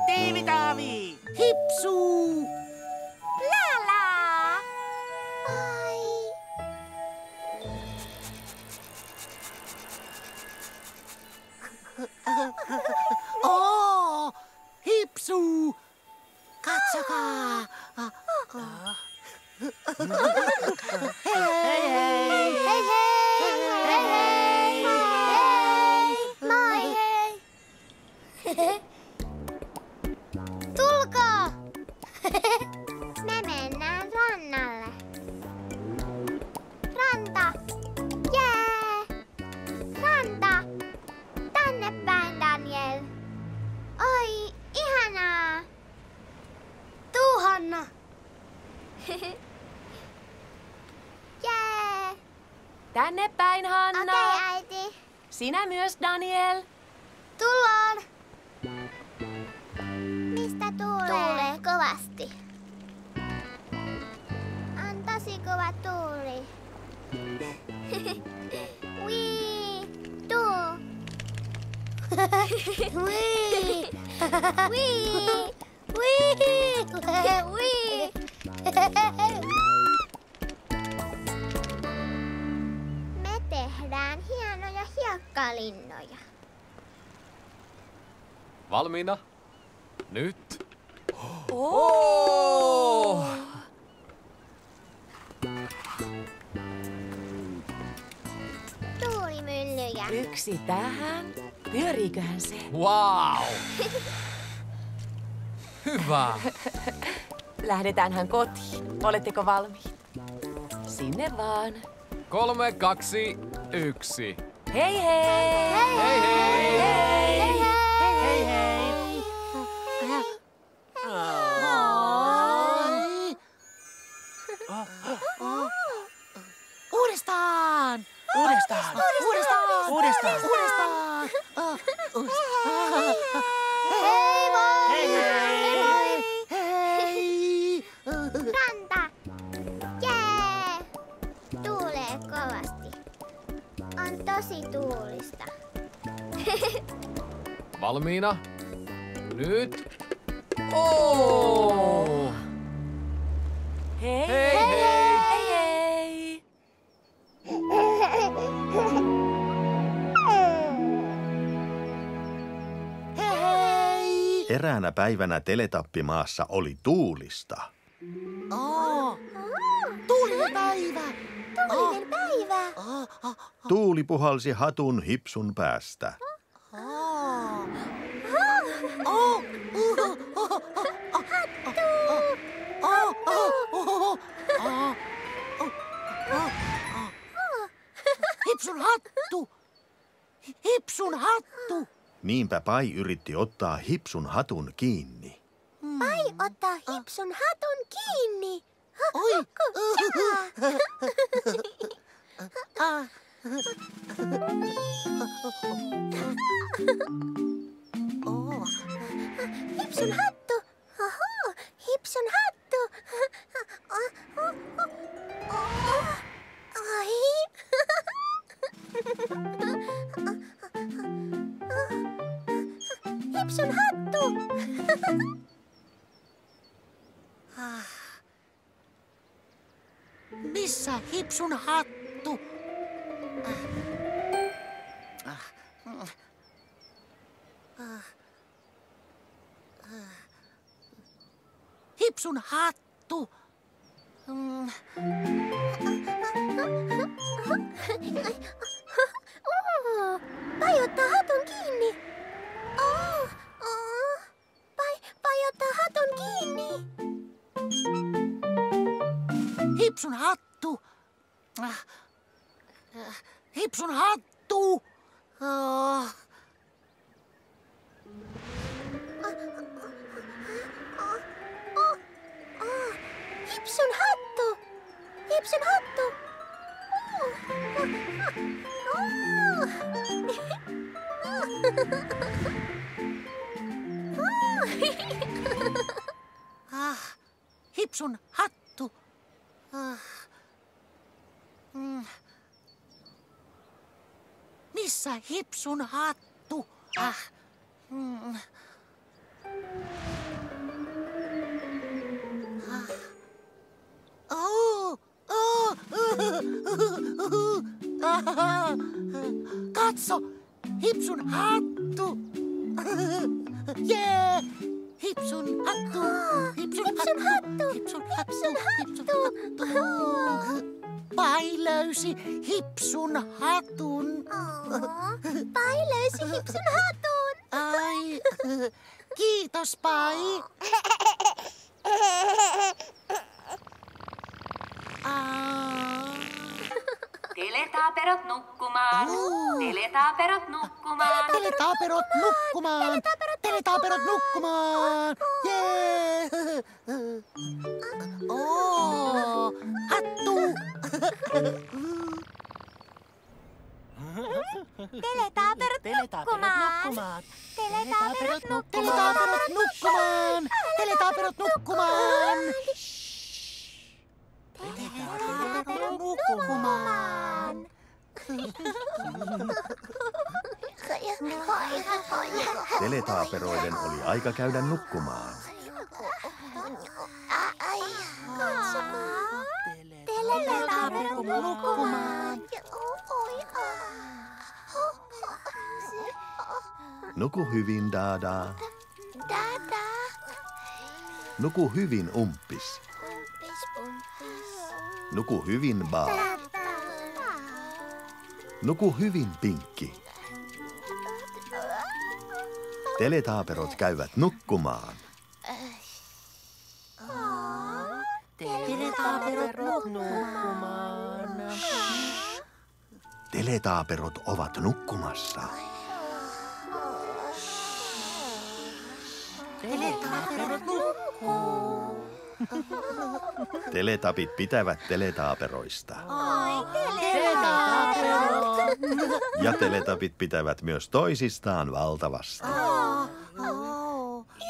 Tiivitaavi! Hipsu! Lala! Ai! Hipsu! Katsokaa! Hei hei! Hei hei! Hei hei! Hei! Moi! Tulkaa! Me mennään rannalle. Ranta! Jee! Ranta! Tänne päin, Daniel. Oi, ihanaa! Tuu, Hanna! Jee! Tänne päin, Hanna. Okei, äiti. Sinä myös, Daniel. Tullaan! Mistä tuulee? Tuulee kovasti. On tosi kova tuuli. Wii! Tuu! Wii! Wii! Wii! Wii! Me tehdään hienoja hiekkalinnoja. Valmiina? Nyt. Oh! Tuulimyllyjä. Yksi tähän. Pyöriiköhän se? Wow! Hyvä! lähdetäänhän kotiin. Oletteko valmiit? Sinne vaan. 3, 2, 1. Hei hei! Hei hei! Hei hei! Uudestaan! Uudestaan! Uudestaan! Uudestaan! Uudestaan! Hei voi! Hei hei! Hei! Ranta! Jee! Tuulee kovasti. On tosi tuulista. Valmiina? Nyt? Oh! Hei Hei hei! hei! Hei hei! Hei! Eräänä päivänä Teletappimaassa oli tuulista. Tuulinen päivä! Tuulinen päivä! Tuuli puhalsi hatun Hipsun päästä. Hipsun hattu! Hipsun hattu! Niinpä Pai yritti ottaa Hipsun hatun kiinni. Pai ottaa Hipsun hatun kiinni. Oi! Hipsun hattu. Oho, Hipsun hattu. Ai. Hipsun hattu. Missä Hipsun hattu? Hipsun hattu! Pai ottaa hatun kiinni. Pai ottaa hatun kiinni. Hipsun hattu! Hipsun hattu! Hipsun hattu. Hipsun hattu. Hipsun hattu! Missä Hipsun hattu? Katso! Hipsun hattu! Jee! Hipsun hattu! Hipsun hattu! Hipsun hattu! Pai löysi Hipsun hatun. Pai löysi Hipsun hatun. Ai, kiitos Pai. Teletaaperot nukkumaan. Teletaaperot nukkumaan. Teletaaperot nukkumaan. Teletaaperot nukkumaan. Jee! Hattu! Teletaaperot nukkumaan. Teletaaperot Teletaaperot nukkumaan. Teletaaperot nukkumaan. Teletaaperot nukkumaan. Teletaaperoiden oli aika käydä nukkumaan. Teletaaperot nukkumaan. Nuku hyvin, Dada. Nuku hyvin, Umppis. Nuku hyvin, Ba. Nuku hyvin, Pinkki. Teletaaperot käyvät nukkumaan. Teletaaperot nukkumaan. Teletaaperot ovat nukkumassa. Teletaaperot nukkuu. Teletapit pitävät teletaaperoista. Teletaaperot. Ja teletapit pitävät myös toisistaan valtavasti.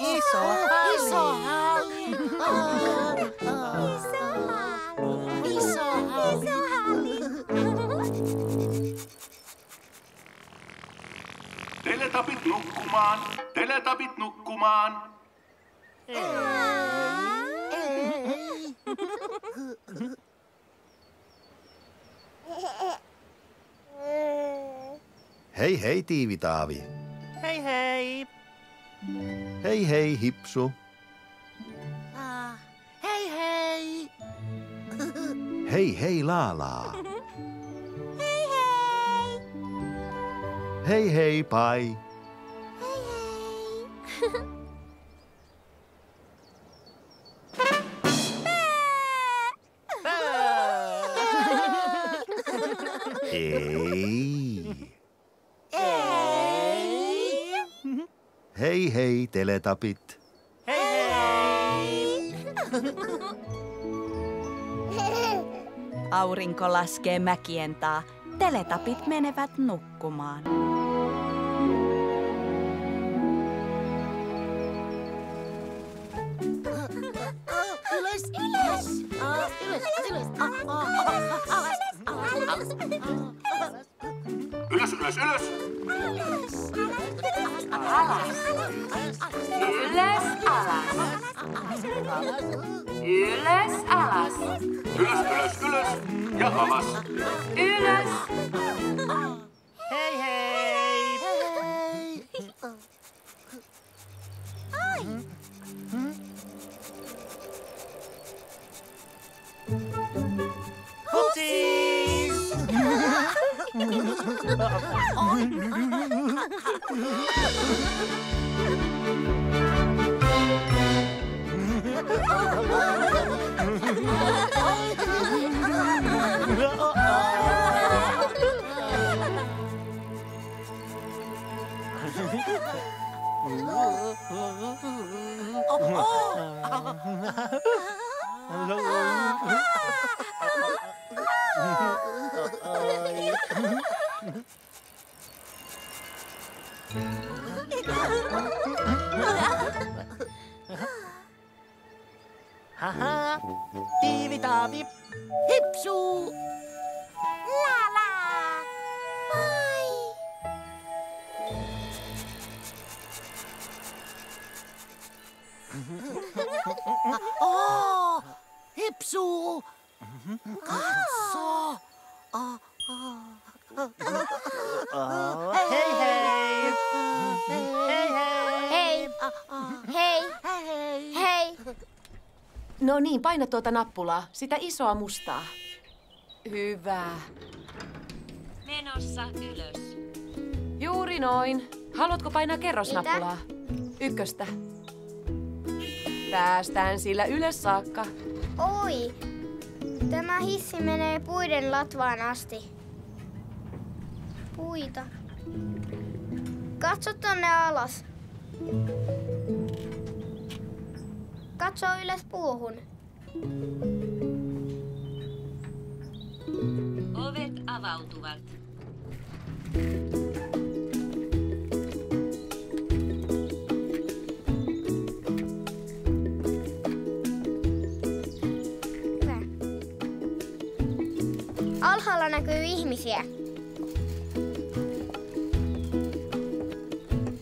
Iso halli. Iso halli. Teletapit nukkumaan. Teletapit nukkumaan. Hei hei Tiivitaavi. Hei hei. Hei hei Hipsu. Hei hei. Hei hei Laalaa. Hei hei Pai. Ei. Hei hei teletapit. Aurinko laskee mäkien taa. Teletapit menevät nukkumaan. Ylös, ylös. Ylös, ylös. Ylös, ylös, ylös. Alas. Ylös, alas. Ylös, alas. Ylös, ylös, ylös. Ja alas. Ylös. Hei hei. Hupsis! Haha, Tiivitaavi, Hipsu. Hipsu! Katso! Hei hei! Hei hei! Hei! Hei! Hei! No niin, paina tuota nappulaa. Sitä isoa mustaa. Hyvä. Menossa ylös. Juuri noin. Haluatko painaa kerrosnappulaa? Ykköstä. Päästään sillä ylös saakka. Oi! Tämä hissi menee puiden latvaan asti. Puita. Katso tonne alas. Katso ylös puuhun. Ovet avautuvat. Hyvä. Alhaalla näkyy ihmisiä.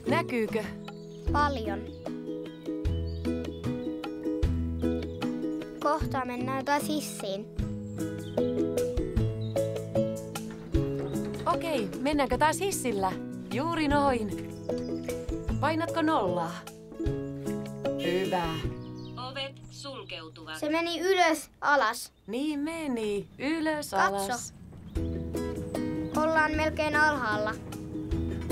Näkyykö? Paljon. Kohta mennään taas hissiin. Okei, mennäänkö taas hissillä? Juuri noin. Painatko nollaa? Hyvä. Ovet sulkeutuvat. Se meni ylös, alas. Niin meni. Ylös, Katso. alas. Ollaan melkein alhaalla.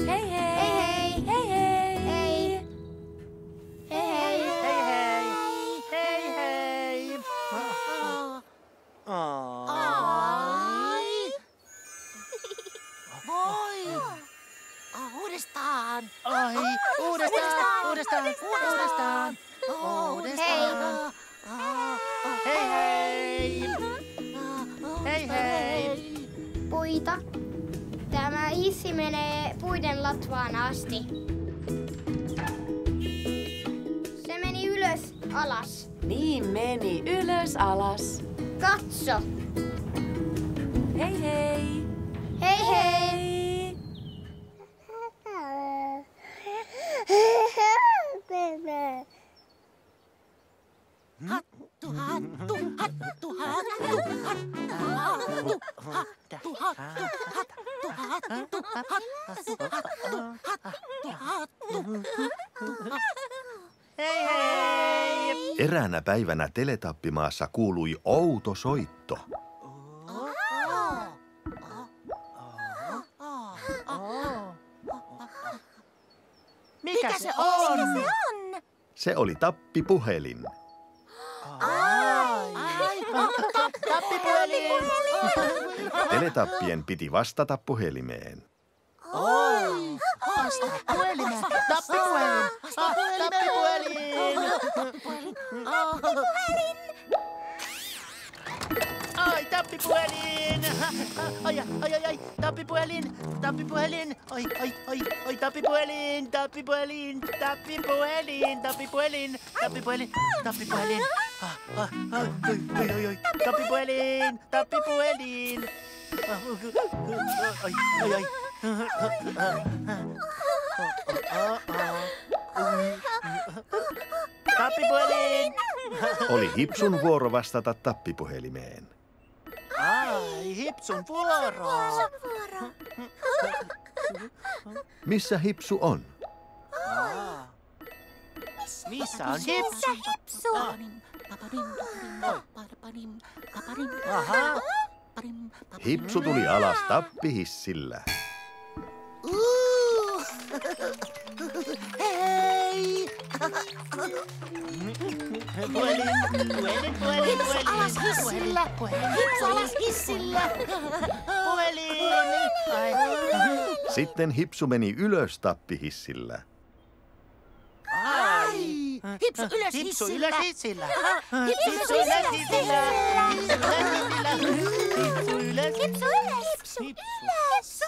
Hei hei! Hei hei! Hei hei! Hei! Hei hei! Hei hei! Hei hei! Uudestaan. Ai, uudestaan. Hei. Puita. Tämä hissi menee puiden latvaan asti. Se meni ylös, alas. Niin meni. Ylös, alas. Katso. Hei hei. Hei hei. Eräänä päivänä Teletappimaassa kuului outo soitto. Mikä se on? Se oli tappipuhelin. Tappipuhelin! Teletappien piti vastata puhelimeen. Vastaa puhelimeen! Tappipuhelin! Ai, tappipuhelin! Ai, tappipuhelin! Oi, tappipuhelin! Tappipuhelin! Oli Hipsun vuoro vastata tappipuhelimeen. Ai, Hipsun vuoro! Missä Hipsu on? Missä on Hipsu? Aha. Hipsu tuli alas tappihissillä. Hei! Puhelin! Hipsu alas hissillä! Puhelin! Sitten Hipsu meni ylös tappihissillä. Ai! Hipsu ylös hissillä!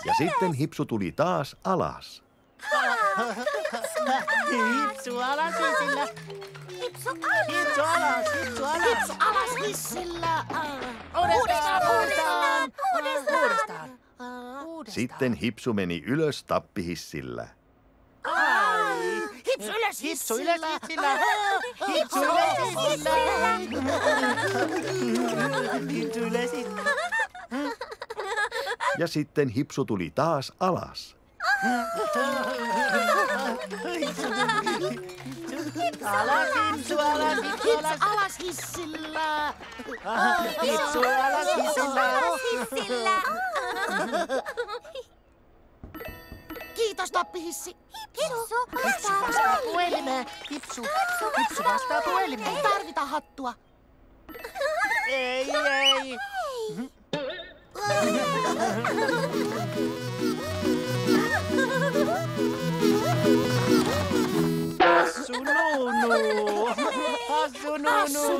Ja sitten Hipsu tuli taas alas. Hipsu alas hissillä! Hipsu alas hissillä! Uudestaan! Sitten Hipsu meni ylös tappihissillä. Ai! Hipsu ylös hissillä! Ja sitten Hipsu tuli taas alas. Hipsu alas hissillä! Hipsu alas hissillä! Kiitos, tappihissi! Hipsu vastaa puhelimeen! Hipsu vastaa puhelimeen! Ei tarvita hattua! Ei! Hassu Nunu!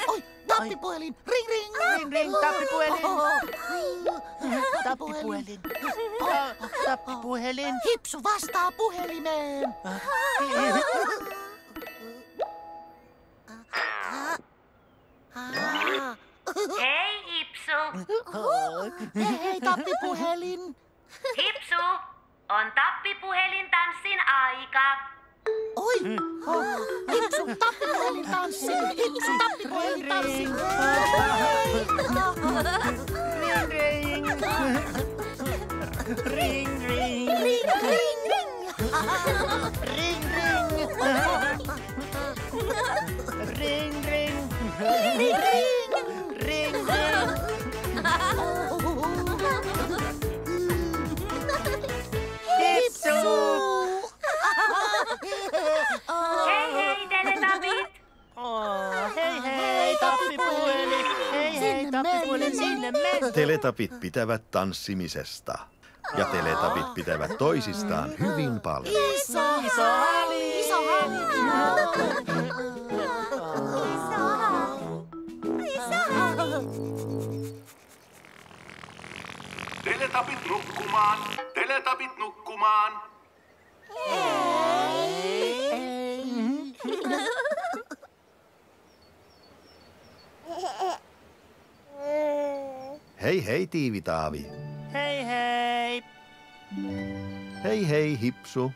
Oi, tappipuhelin! Ring! Tappipuhelin! Hipsu vastaa puhelimeen! Hei, Hipsu! Hei, tappipuhelin! Hipsu, on tappipuhelin tanssin aika. Oi! Hipsu, tappipuhelin tanssi! Ring! Hei, Teletubbies! Hei, tappipuhelin! hei, tappipuhelin, sinne mene. Teletapit pitävät tanssimisesta. Ja teletapit pitävät toisistaan hyvin paljon. Iso halli. Iso halli. Teletapit nukkumaan. Teletapit nukkumaan. Hei hei Tiivitaavi. Hei hei. Hei hei Hipsu.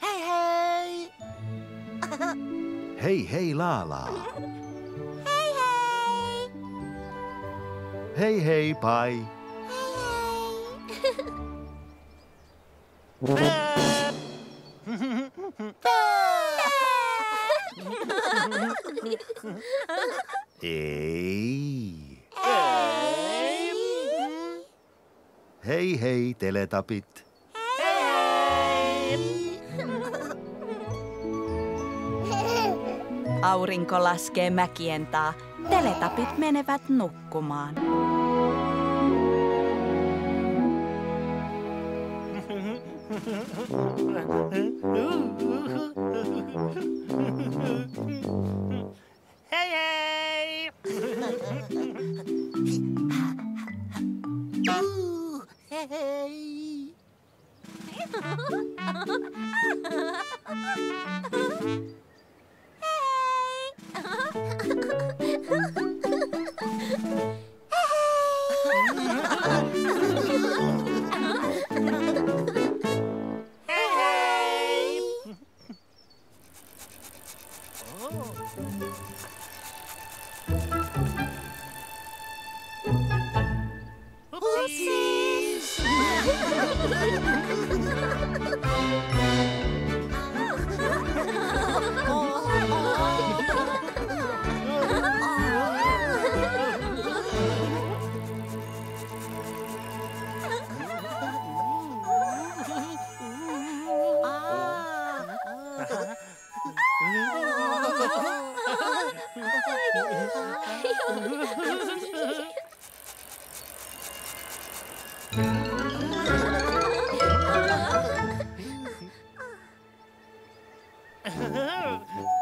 Hei hei. Hei hei Laalaa. Hei hei! Hei hei Pai. Ei. Hei hei teletapit. Aurinko laskee mäkien taa. Teletapit menevät nukkumaan. Hei hei. Hei hei.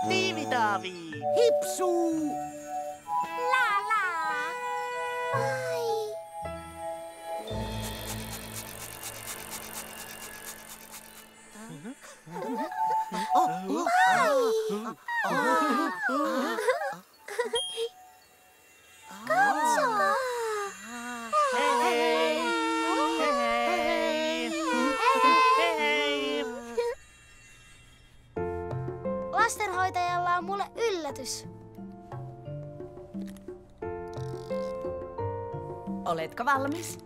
Tiivitaavi. Hipsu. Lastenhoitajalla on mulle yllätys. Oletko valmis?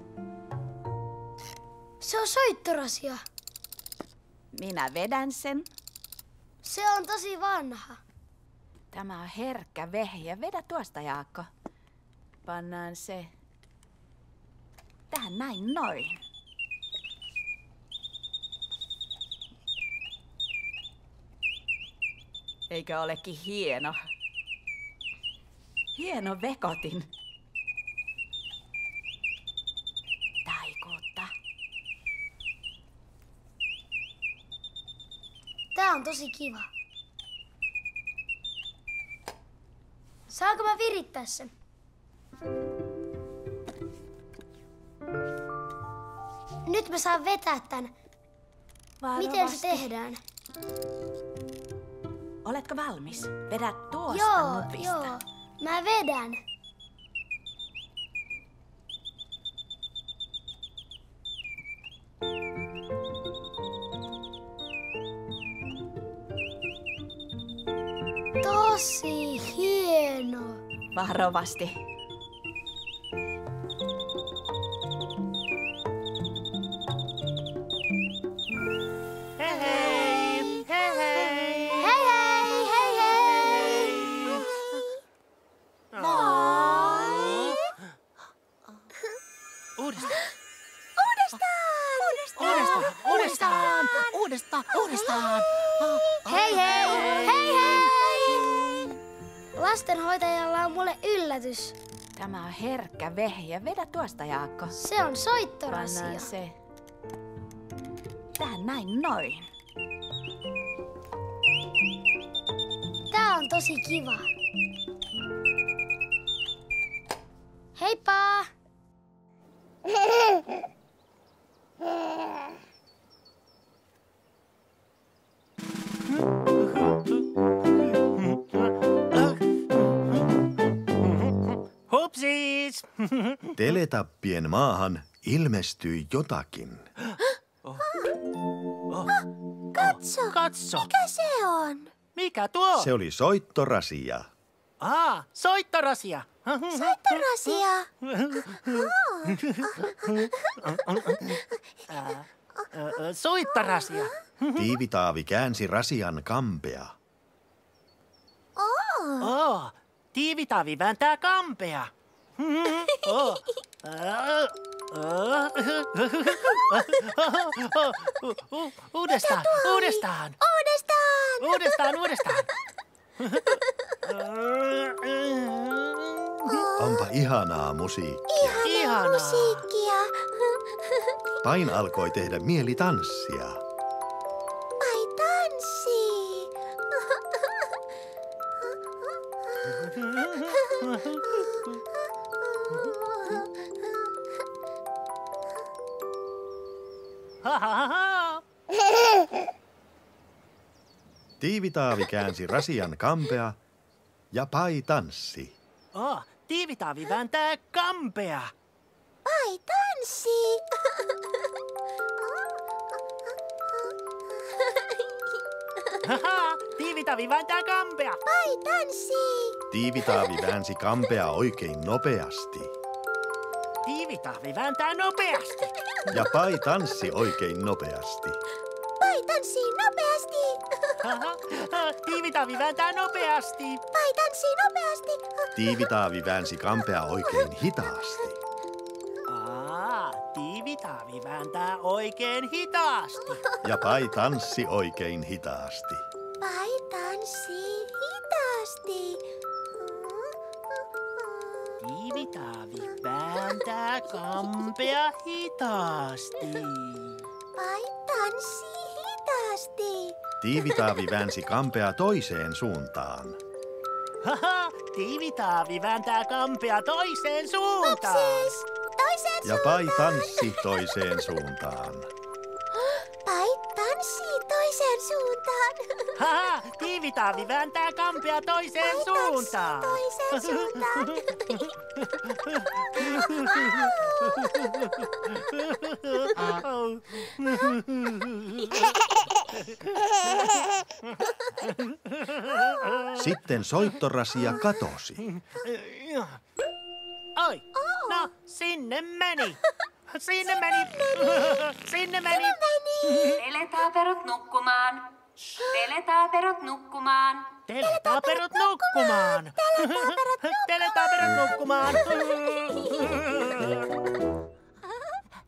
Se on soittorasia. Minä vedän sen. Se on tosi vanha. Tämä on herkkä vehjä. Vedä tuosta, Jaakko. Pannaan se tähän näin noin. Eikö olekin hieno? Hieno vekotin. Taikuutta. Tää on tosi kiva. Saanko mä virittää sen? Nyt mä saan vetää tän. Miten se tehdään? Oletko valmis? Vedä tuosta nupista. Joo. Mä vedän. Tosi hieno. Varovasti. Hei hei. Hei hei. Hei hei, hei hei. Uudestaan. Hei hei, hei hei. Lastenhoitajalla on mulle yllätys. Tämä on herkkä vehjä. Vedä tuosta, Jaakko. Se on soittorasia. Pannaan se tähän näin noin. Tää on tosi kiva. Heippa! Hupsis! Teletappien maahan ilmestyi jotakin. Katso! Mikä se on? Mikä tuo? Se oli soittorasia. Soittorasia! Soittorasia. Soittorasia! Tiivitaavi käänsi rasian kampea. Tiivitaavi vääntää kampea. Uudestaan. Onpa ihanaa musiikkia. Ihanaa musiikkia. Pain alkoi tehdä mieli tanssia. Ai tanssii. Tiivitaavi käänsi rasian kampea ja Pai tanssi. Tiivitaavi vääntää kampea. Pai tanssii. Tiivitaavi vääntää kampea. Pai tanssii. Tiivitaavi väänsi kampea oikein nopeasti. Tiivitaavi vääntää nopeasti. Ja Pai tanssi oikein nopeasti. Pai tanssii nopeasti. Tiivitaavi vääntää nopeasti. Pai tanssii nopeasti. Tiivitaavi väänsi kampea oikein hitaasti. Tiivitaavi vääntää oikein hitaasti. Ja Pai tanssi oikein hitaasti. Pai tanssii hitaasti. Tiivitaavi vääntää kampea hitaasti. Pai tanssii hitaasti. Tiivitaavi väänsi kampea toiseen suuntaan. Tiivitaavi vääntää kampea toiseen suuntaan. Toiseen Ja Pai tanssi toiseen suuntaan. Pai tanssii toiseen suuntaan. Tiivitaavi vääntää kampea toiseen suuntaan. Toiseen suuntaan. Sitten soittorasia katosi. Oi, no sinne meni. Sinne meni. Teletaaperot nukkumaan. Teletaaperot nukkumaan. Teletaaperot nukkumaan. Teletaaperot nukkumaan.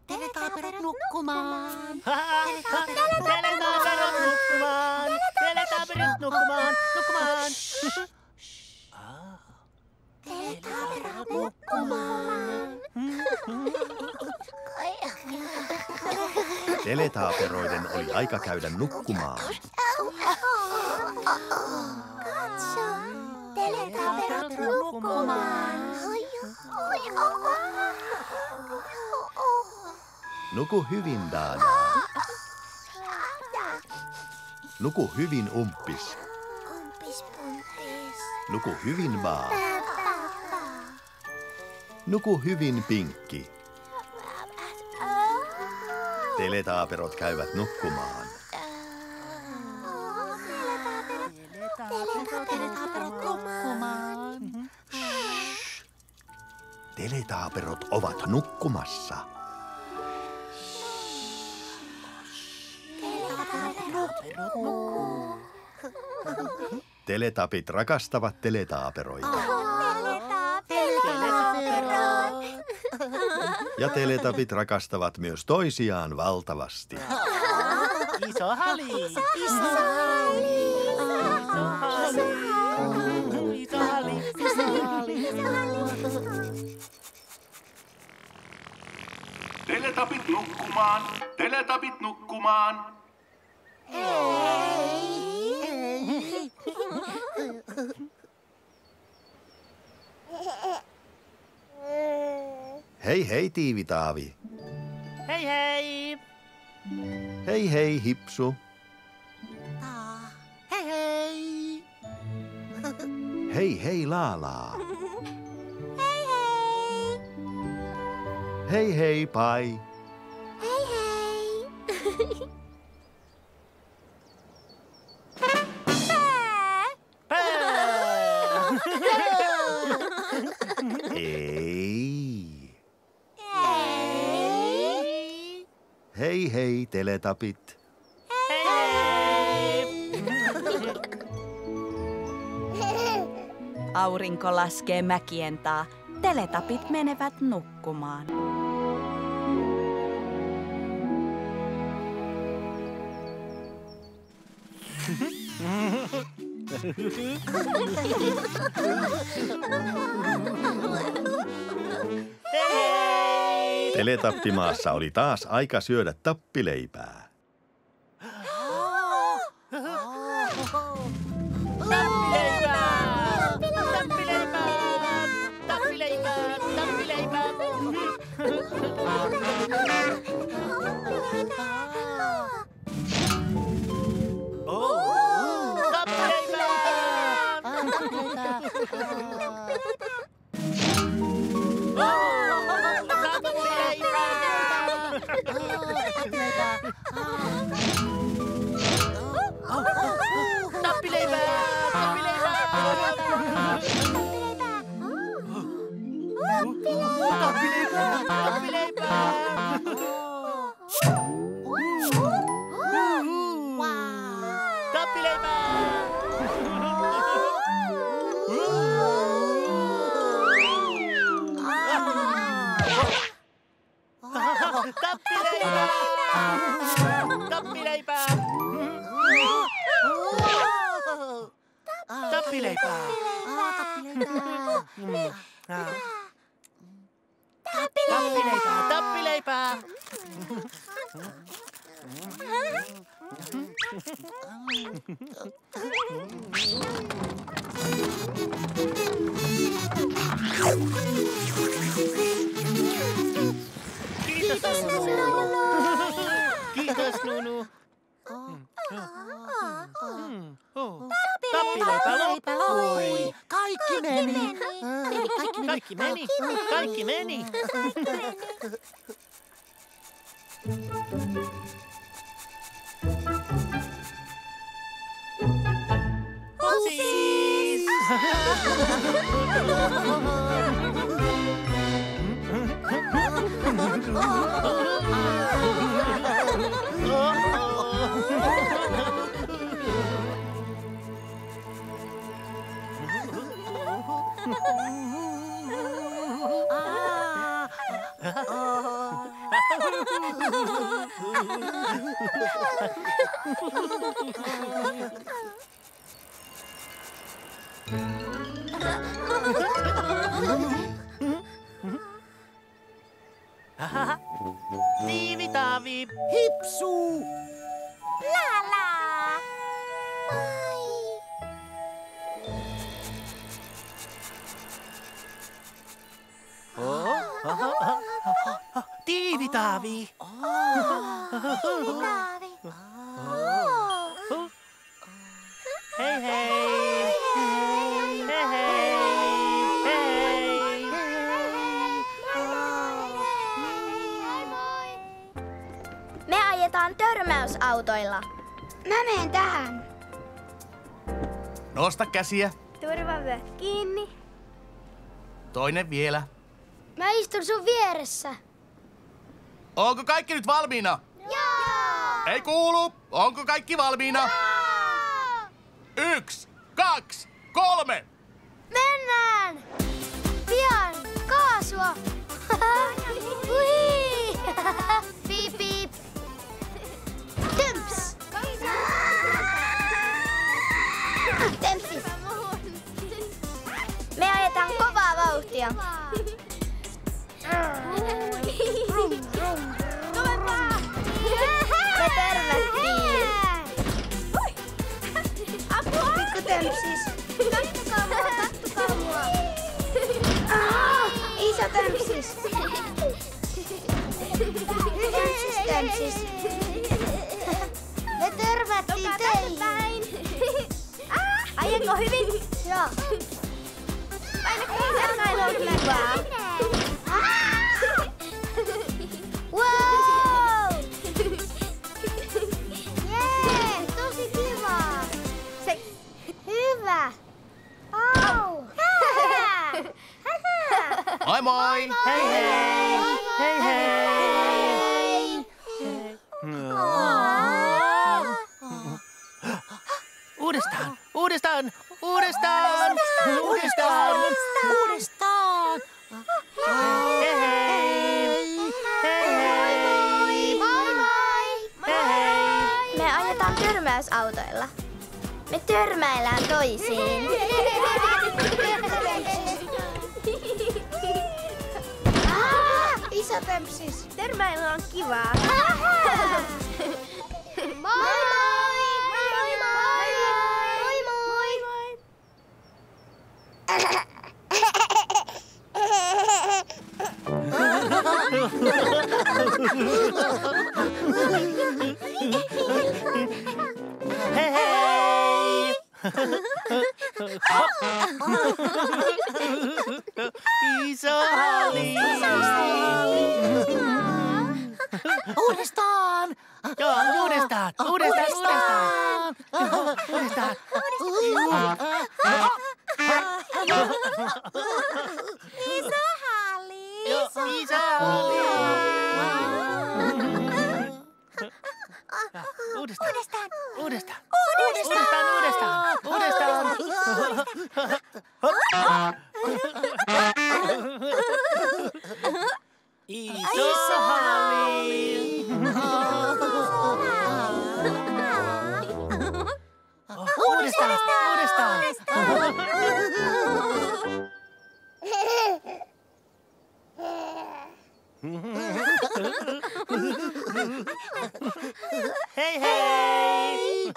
Teletaaperot nukkumaan. Teletaaperot nukkumaan. Teletaaperot nukkumaan. Nukkumaan. Teletaaperot nukkumaan. Teletaaperoiden oli aika käydä nukkumaan. Katso, teletaaperot nukkumaan. Nuku hyvin, Dana. Nuku hyvin, Umppis. Umpis pumpis. Nuku hyvin, Baa. Nuku hyvin, Pinkki. Teletaaperot käyvät nukkumaan. Teletaaperot nukkumaan. Teletaaperot ovat nukkumassa. Teletapit rakastavat teletaaperoita. Ja teletapit rakastavat myös toisiaan valtavasti. Iso hali. Iso hali. Iso hali. Teletapit nukkumaan. Teletapit nukkumaan. Hei hei Tiivitaavi. Hei hei! Hei hei Hipsu. Hei hei! Hei hei Laalaa. Hei hei! Hei hei Pai. Hei hei! Ei. Hei hei Teletapit. Aurinko laskee mäkien taa. Teletapit menevät nukkumaan. Teletappimaassa oli taas aika syödä tappileipää. Tappileipää! Kiitos, Nunu. Kiitos, Nunu. Tappileipä loppui. Kaikki meni. Kaikki meni. Hupsis! Tiivitaavi, Hipsu! Laalaa! Tiivitaavi! Hei hei! Hei hei! Me ajetaan törmäysautoilla. Mä menen tähän. Nosta käsiä. Turvavyöt kiinni. Toinen vielä. Mä istun sun vieressä. Onko kaikki nyt valmiina? Joo! Ei kuulu. Onko kaikki valmiina? Joo! 1, 2, 3. Mennään! Pian! Kaasua! Ui! Piip piip! Tymps! Tempsi! Me ajetaan kovaa vauhtia. tömpsis. Kattokaa mua. Iso tömpsis. Tömpsis. Me törmättiin teihin. Ajanko hyvin? Joo. Verkailu on kivaa. Wow! Jee, tosi kivaa. Hyvä. Au. Moi moi! Hei hei! Hei hei! Uudestaan! Uudestaan! Uudestaan! Uudestaan! Uudestaan! Hei hei! Hei hei! Moi moi! Me ajetaan törmäysautoilla. Me törmäillään toisiin. Iso tömpsis. Törmäily on kivaa. Moi moi! Moi moi! Moi moi! Hei hei! Iso halli! Uudestaan! Joo, uudestaan! Uudestaan! Uudestaan! Uudestaan! Iso halli! Joo, iso halli! Uudestaan! Uudestaan! Uudestaan! Uudestaan! Uudestaan! Iso halli! Uudestaan! Uudestaan! Hei hei!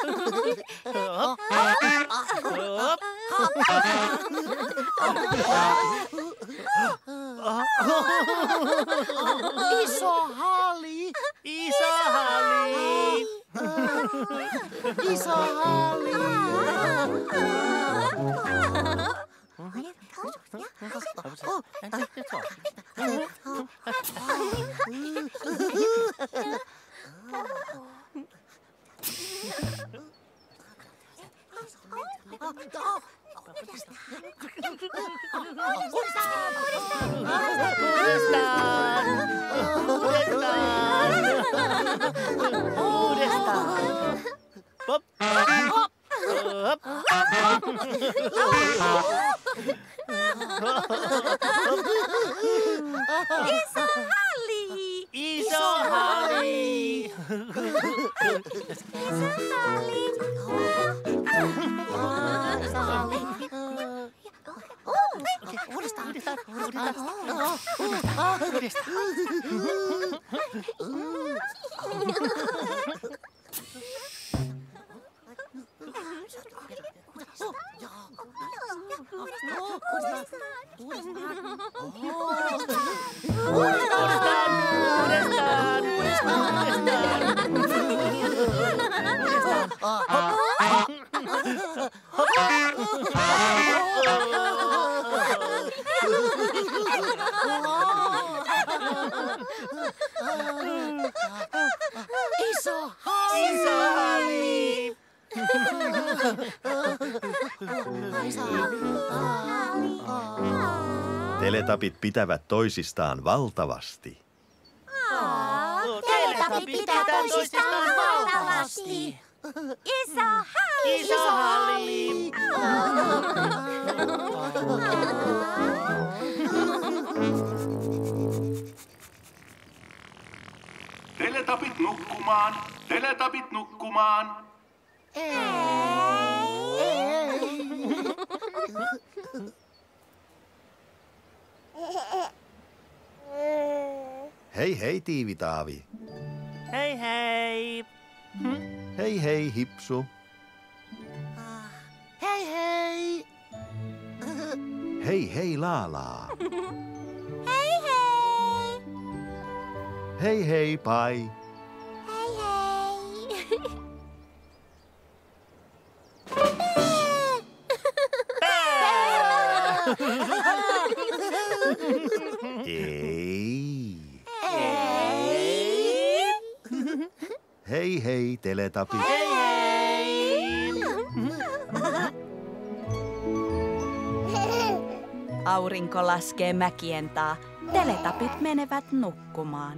Hop. Hop. Iso halli! Iso halli! Iso halli! Iso halli! Iso halli! Teletapit pitävät toisistaan valtavasti. Teletapit pitää toisistaan valtavasti. Iso halli! Iso halli! Teletapit nukkumaan! Teletapit nukkumaan! Hei hei, Tiivitaavi. Hei hei! Hei hei, Hipsu. Hei hei! Hei hei Laalaa. Hei hei! Hei hei Pai. Hei hei! Ei. Hei hei Teletapit. Aurinko laskee mäkien taa. Teletapit menevät nukkumaan.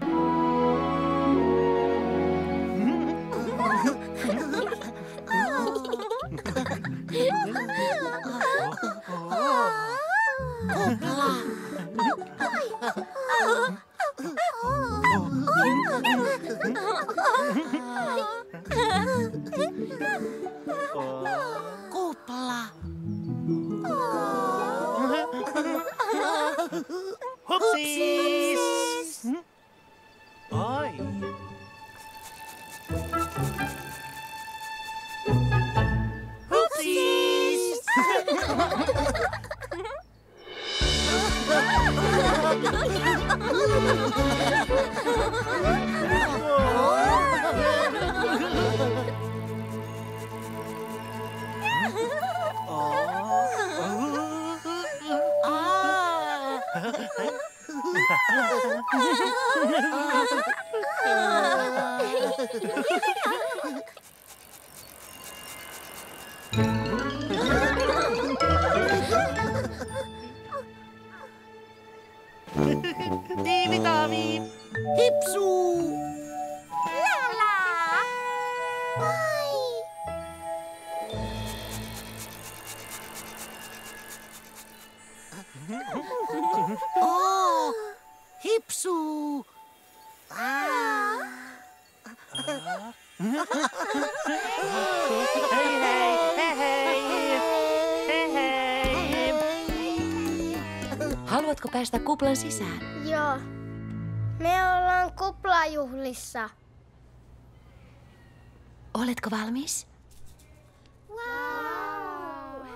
Kupla. Hupsis! Ai. Hupsis! Tiivitaavi! Hipsuu! Lala! Pai! Oh! Hipsuu! Hei hei! Hei hei! Hei hei! Haluatko päästä kuplan sisään? Joo. Me ollaan kuplajuhlissa. Oletko valmis? Wow!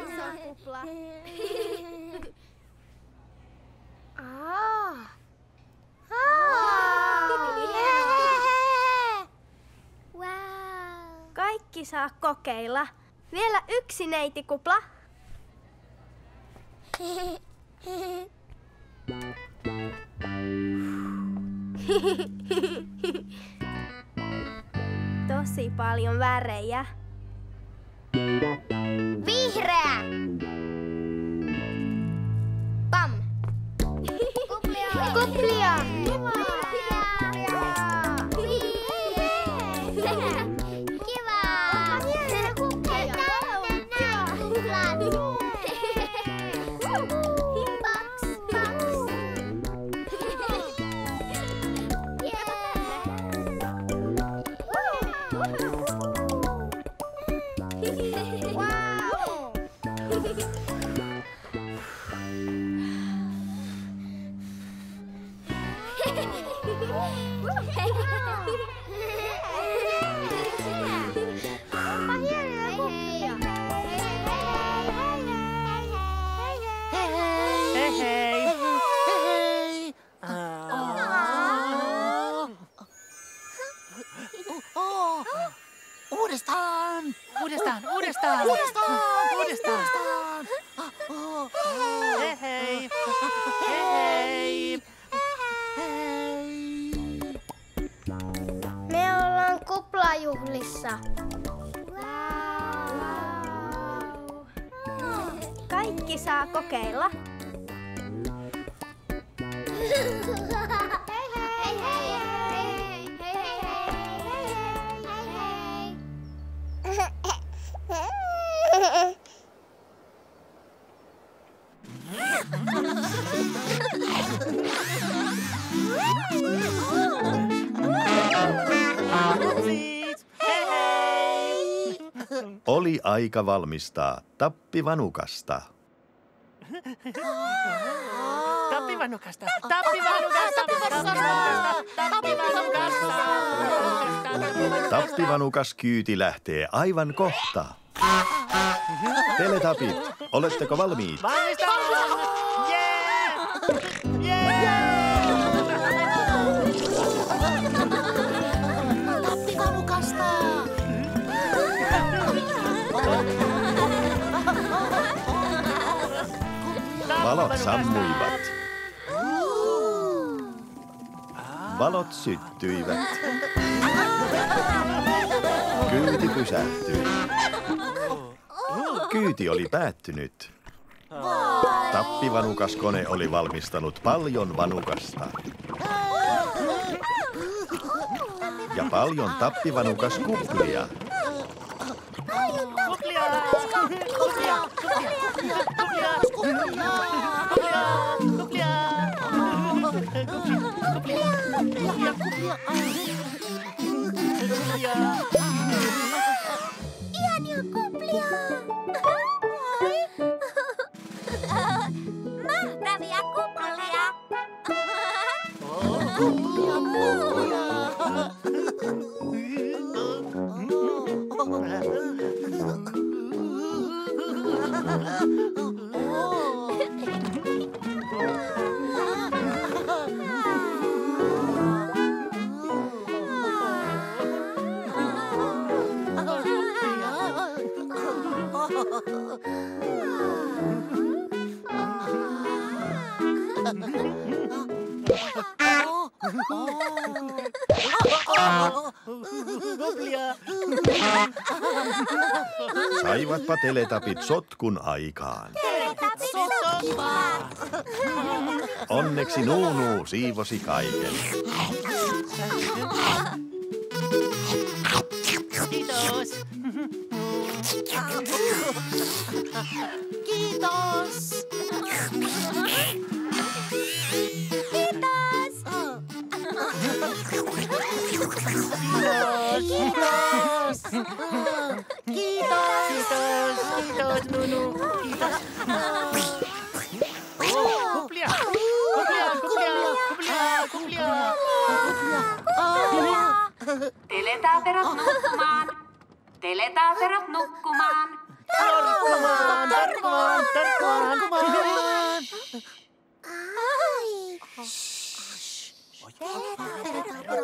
Iso kupla. Kaikki saa kokeilla. Vielä yksi neitikupla. Tosi paljon värejä. Vihreä! Pam! Kuplia! Kuplia! Kiva! Uudestaan! Hei hei! Hei hei! Me ollaan kuplajuhlissa. Kaikki saa kokeilla. Oli aika valmistaa tappivanukasta. Tappivanukasta! Tappivanukasta! Tappivanukasta! Tappivanukas kyyti lähtee aivan kohta. Teletapit, oletteko valmiit? Valot sammuivat. Valot syttyivät. Kyyti pysähtyi. Kyyti oli päättynyt. Tappivanukas kone oli valmistanut paljon vanukasta. Ja paljon tappivanukas kuplia. Ihania kuplia! Mahtavia kuplia! Saivatpa teletapit sotkun aikaan. Onneksi Nuunu siivosi kaiken. Kiitos. Kiitos. Kiitos, Nunu. Kiitos. Kuplia. Teletaaperot nukkumaan. Teletaaperot nukkumaan. Tarkkumaan.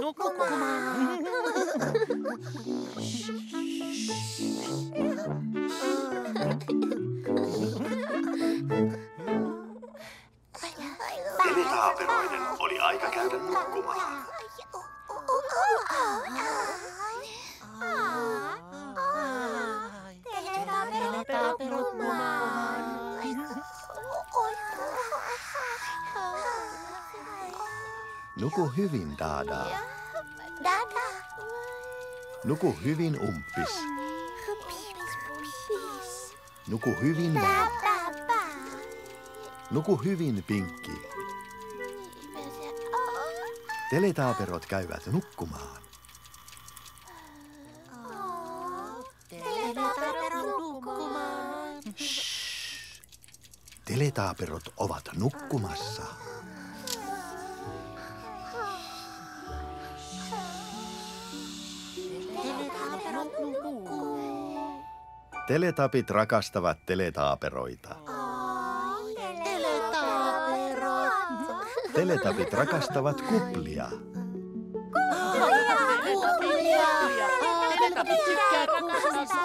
Nukkumaan. Teletaaperoiden oli aika käydä nukkumaan. Nuku hyvin, Dada. Nuku hyvin, Umppis. Nuku hyvin, Baa. Nuku hyvin, Pinkki. Teletaaperot käyvät nukkumaan. Shhh. Teletaaperot ovat nukkumassa. Teletapit rakastavat teletaaperoita. Teletapit rakastavat kuplia. Teletapit tykkää kuplista.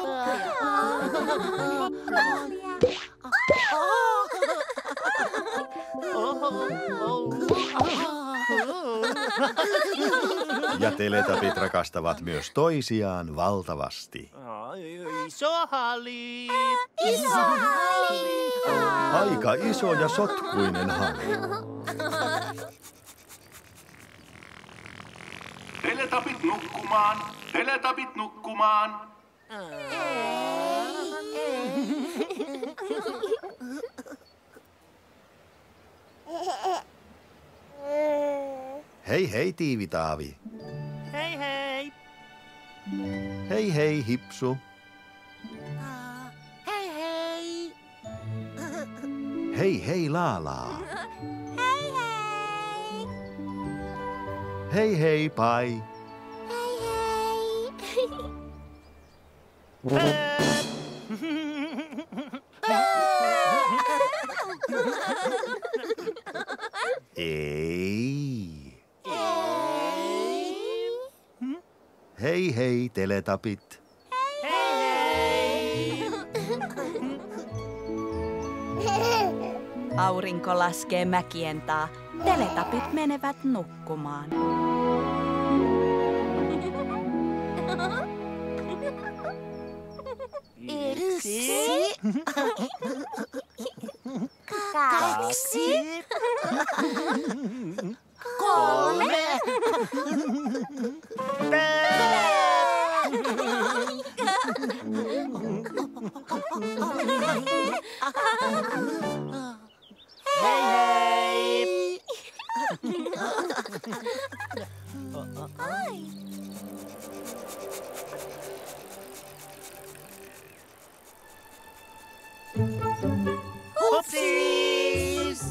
Ja teletapit rakastavat myös toisiaan valtavasti. Iso halli! Aika iso ja sotkuinen halli. Teletapit nukkumaan. Teletapit nukkumaan. Hei hei, Tiivitaavi. Hei hei. Hei hei, Hipsu. Hei hei. Hei hei, Laalaa. Hei hei, Pai. Hei. Ei. Hei hei, teletapit. Aurinko laskee mäkien taa. Teletapit menevät nukkumaan. Yksi. Kaksi. Kolme. Hei hei! Hupsis!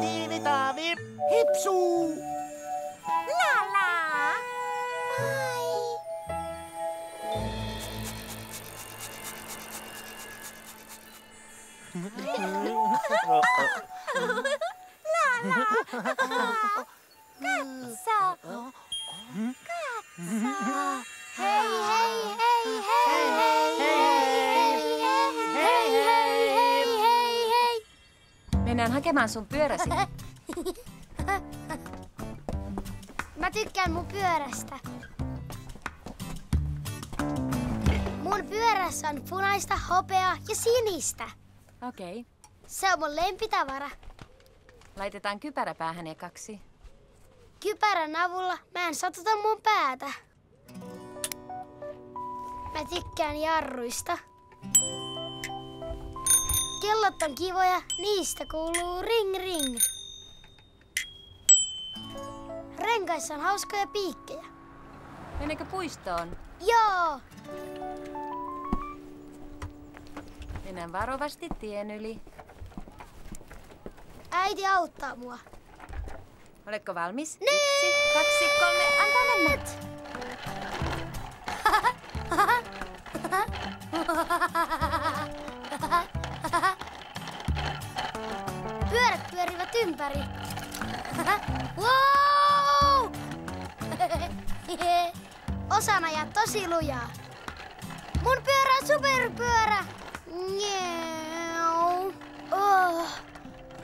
Tiivitaavi, hipsuu! La la! Katso! Katso! Hei hei hei hei hei hei hei hei. Mennään hakemaan sun pyöräsi. Mä tykkään mun pyörästä. Mun pyörässä on punaista, hopeaa ja sinistä. Okei. Se on mun lempitavara. Laitetaan kypärä päähän ekaksi. Kypärän avulla mä en satuta mun päätä. Mä tykkään jarruista. Kellot on kivoja, niistä kuuluu ring ring. Renkaissa on hauskoja piikkejä. Mennäänkö puistoon? Joo! Mennään varovasti tien yli. Äiti auttaa mua. Oletko valmis? Niin! 1, 2, 3, antaa mennä! Pyörät pyörivät ympäri. Wow! Osaan ajaa tosi lujaa. Mun pyörä on superpyörä. Njau. Oh.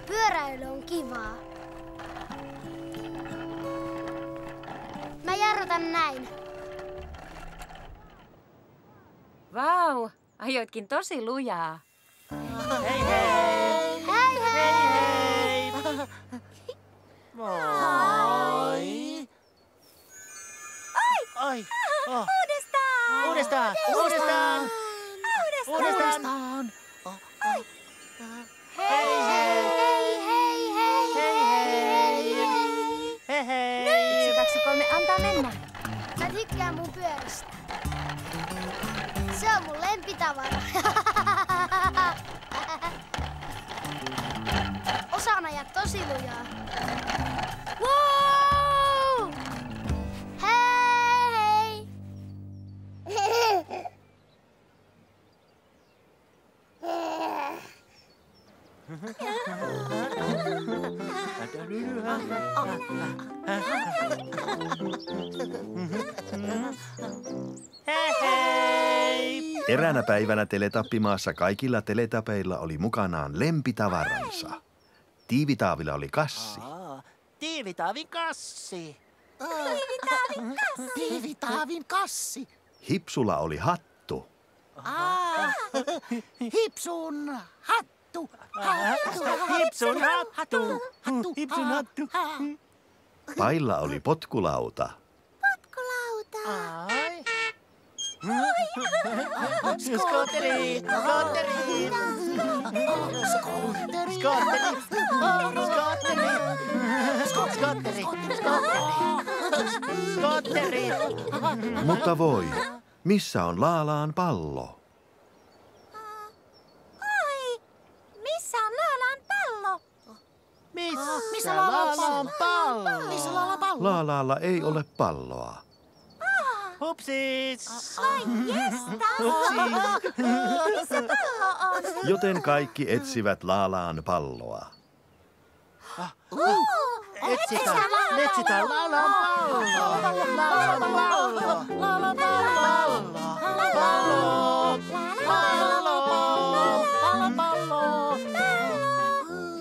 Pyöräily on kivaa. Mä jarrutan näin. Vau! Ajoitkin tosi lujaa. Hei hei! Hei hei! Moi! Ai! Oh. Uudestaan! Uudestaan! Uudestaan! Uudestaan! Hei hei! Hei hei hei hei hei! Hei hei! 1, 2, 3, antaa mennä! Mä tykkään mun pyörästä. Se on mun lempitavara. Osaan ajaa tosi lujaa. Wow! Hei! Hei hei! Eräänä päivänä Teletappimaassa kaikilla teletapeilla oli mukanaan lempitavaransa. Tiivitaavilla oli kassi. Tiivitaavin kassi. Tiivitaavin kassi. Tiivitaavin kassi. Hipsulla oli hattu. Hipsun hattu. Hipsun hattu. Hipsun hattu. Pailla oli potkulauta. Ai. Skotteri, skotteri. Skotteri, skotteri. Skotteri, skotteri. Mutta voi, missä on Laalaan pallo? Oi, missä on Laalaan pallo? Missä Laalaan pallo? Missä Laalaan pallo? Laalaalla ei ole palloa. Hupsis. Ai jestas! Missä pallo on? Joten kaikki etsivät Laalaan palloa. Etsitään Laalaan palloa. Laalaan palloa. Laalaan palloa.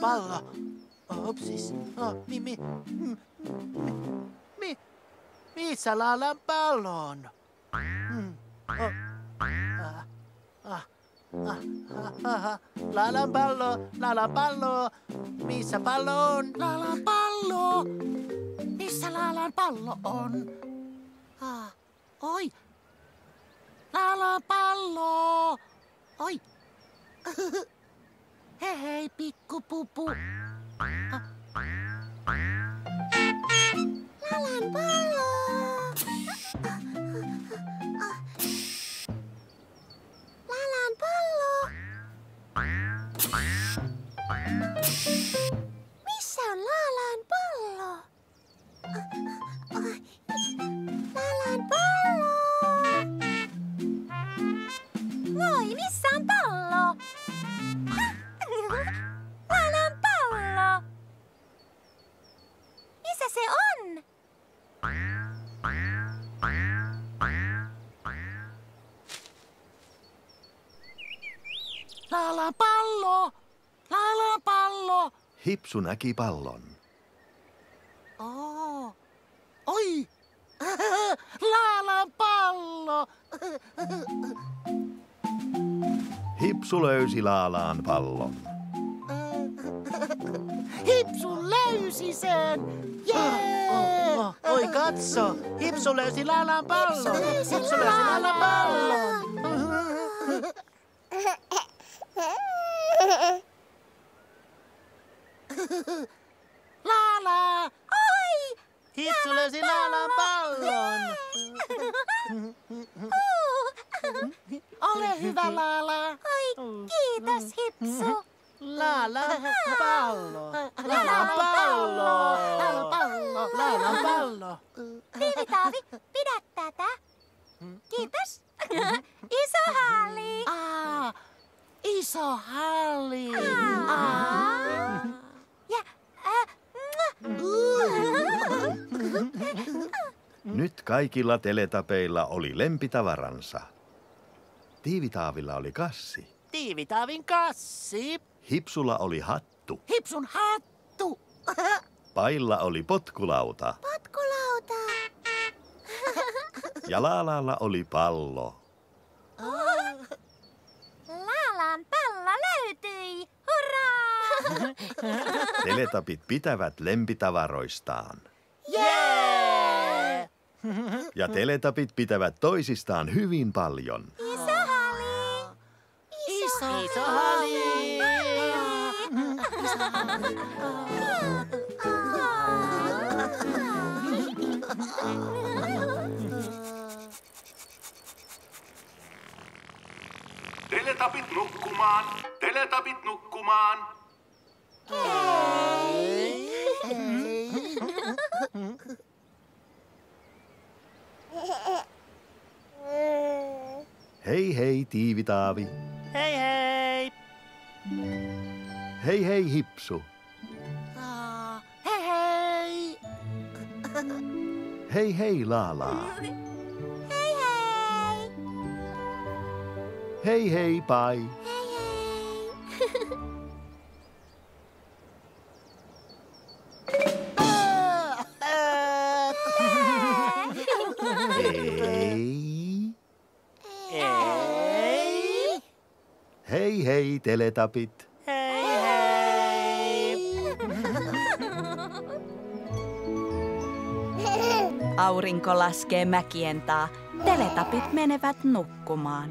Pallo. Hupsis. Missä Laalaan pallo on? Laalaan pallo. Missä pallo on? Laalaan pallo! Missä Laalaan pallo on? Oi! Laalaan pallo! Oi! Hei hei, pikkupupu! Laalaan pallo! Laalaan pallo! Missä on Laalaan pallo? Laalaan pallo! Voi, missä on pallo? Laalaan pallo! Missä se on? Laalaan pallo! Laalaan pallo! Hipsu näki pallon. Oi! Laalaan pallo! Hipsu löysi Laalaan pallon. Hipsu löysi sen! Jee! Oi katso, Hipsu löysi Laalaan pallon. Hipsu löysi Laalaan pallon. Laalaa! Oi! Hipsu löysi Laalaan pallon. Ole hyvä, Laalaa. Oi, kiitos, Hipsu. Laalaan pallo. Laalaan pallo. Laalaan pallo. Laalaan pallo. Tiivitaavi, pidä tätä. Kiitos. Iso halli. Iso halli. Ja, Nyt kaikilla teletapeilla oli lempitavaransa. Tiivitaavilla oli kassi. Tiivitaavin kassi. Hipsulla oli hattu. Hipsun hattu. Pailla oli potkulauta. Potkulauta. Ja Laalaalla oli pallo. Laalaan pallo löytyi. Hurraa! Teletapit pitävät lempitavaroistaan. Jee! Ja teletapit pitävät toisistaan hyvin paljon. Iso halli. Iso halli. Teletapit nukkumaan. Teletapit nukkumaan. Hei hei, Tiivitaavi. Hei hei. Hei hei, Hipsu. Hei hei. Hei hei, Laalaa. Hei hei. Hei hei, Pai. Hei. Hei. Hei hei, teletapit. Hei hei. Aurinko laskee mäkien taa. Teletapit menevät nukkumaan.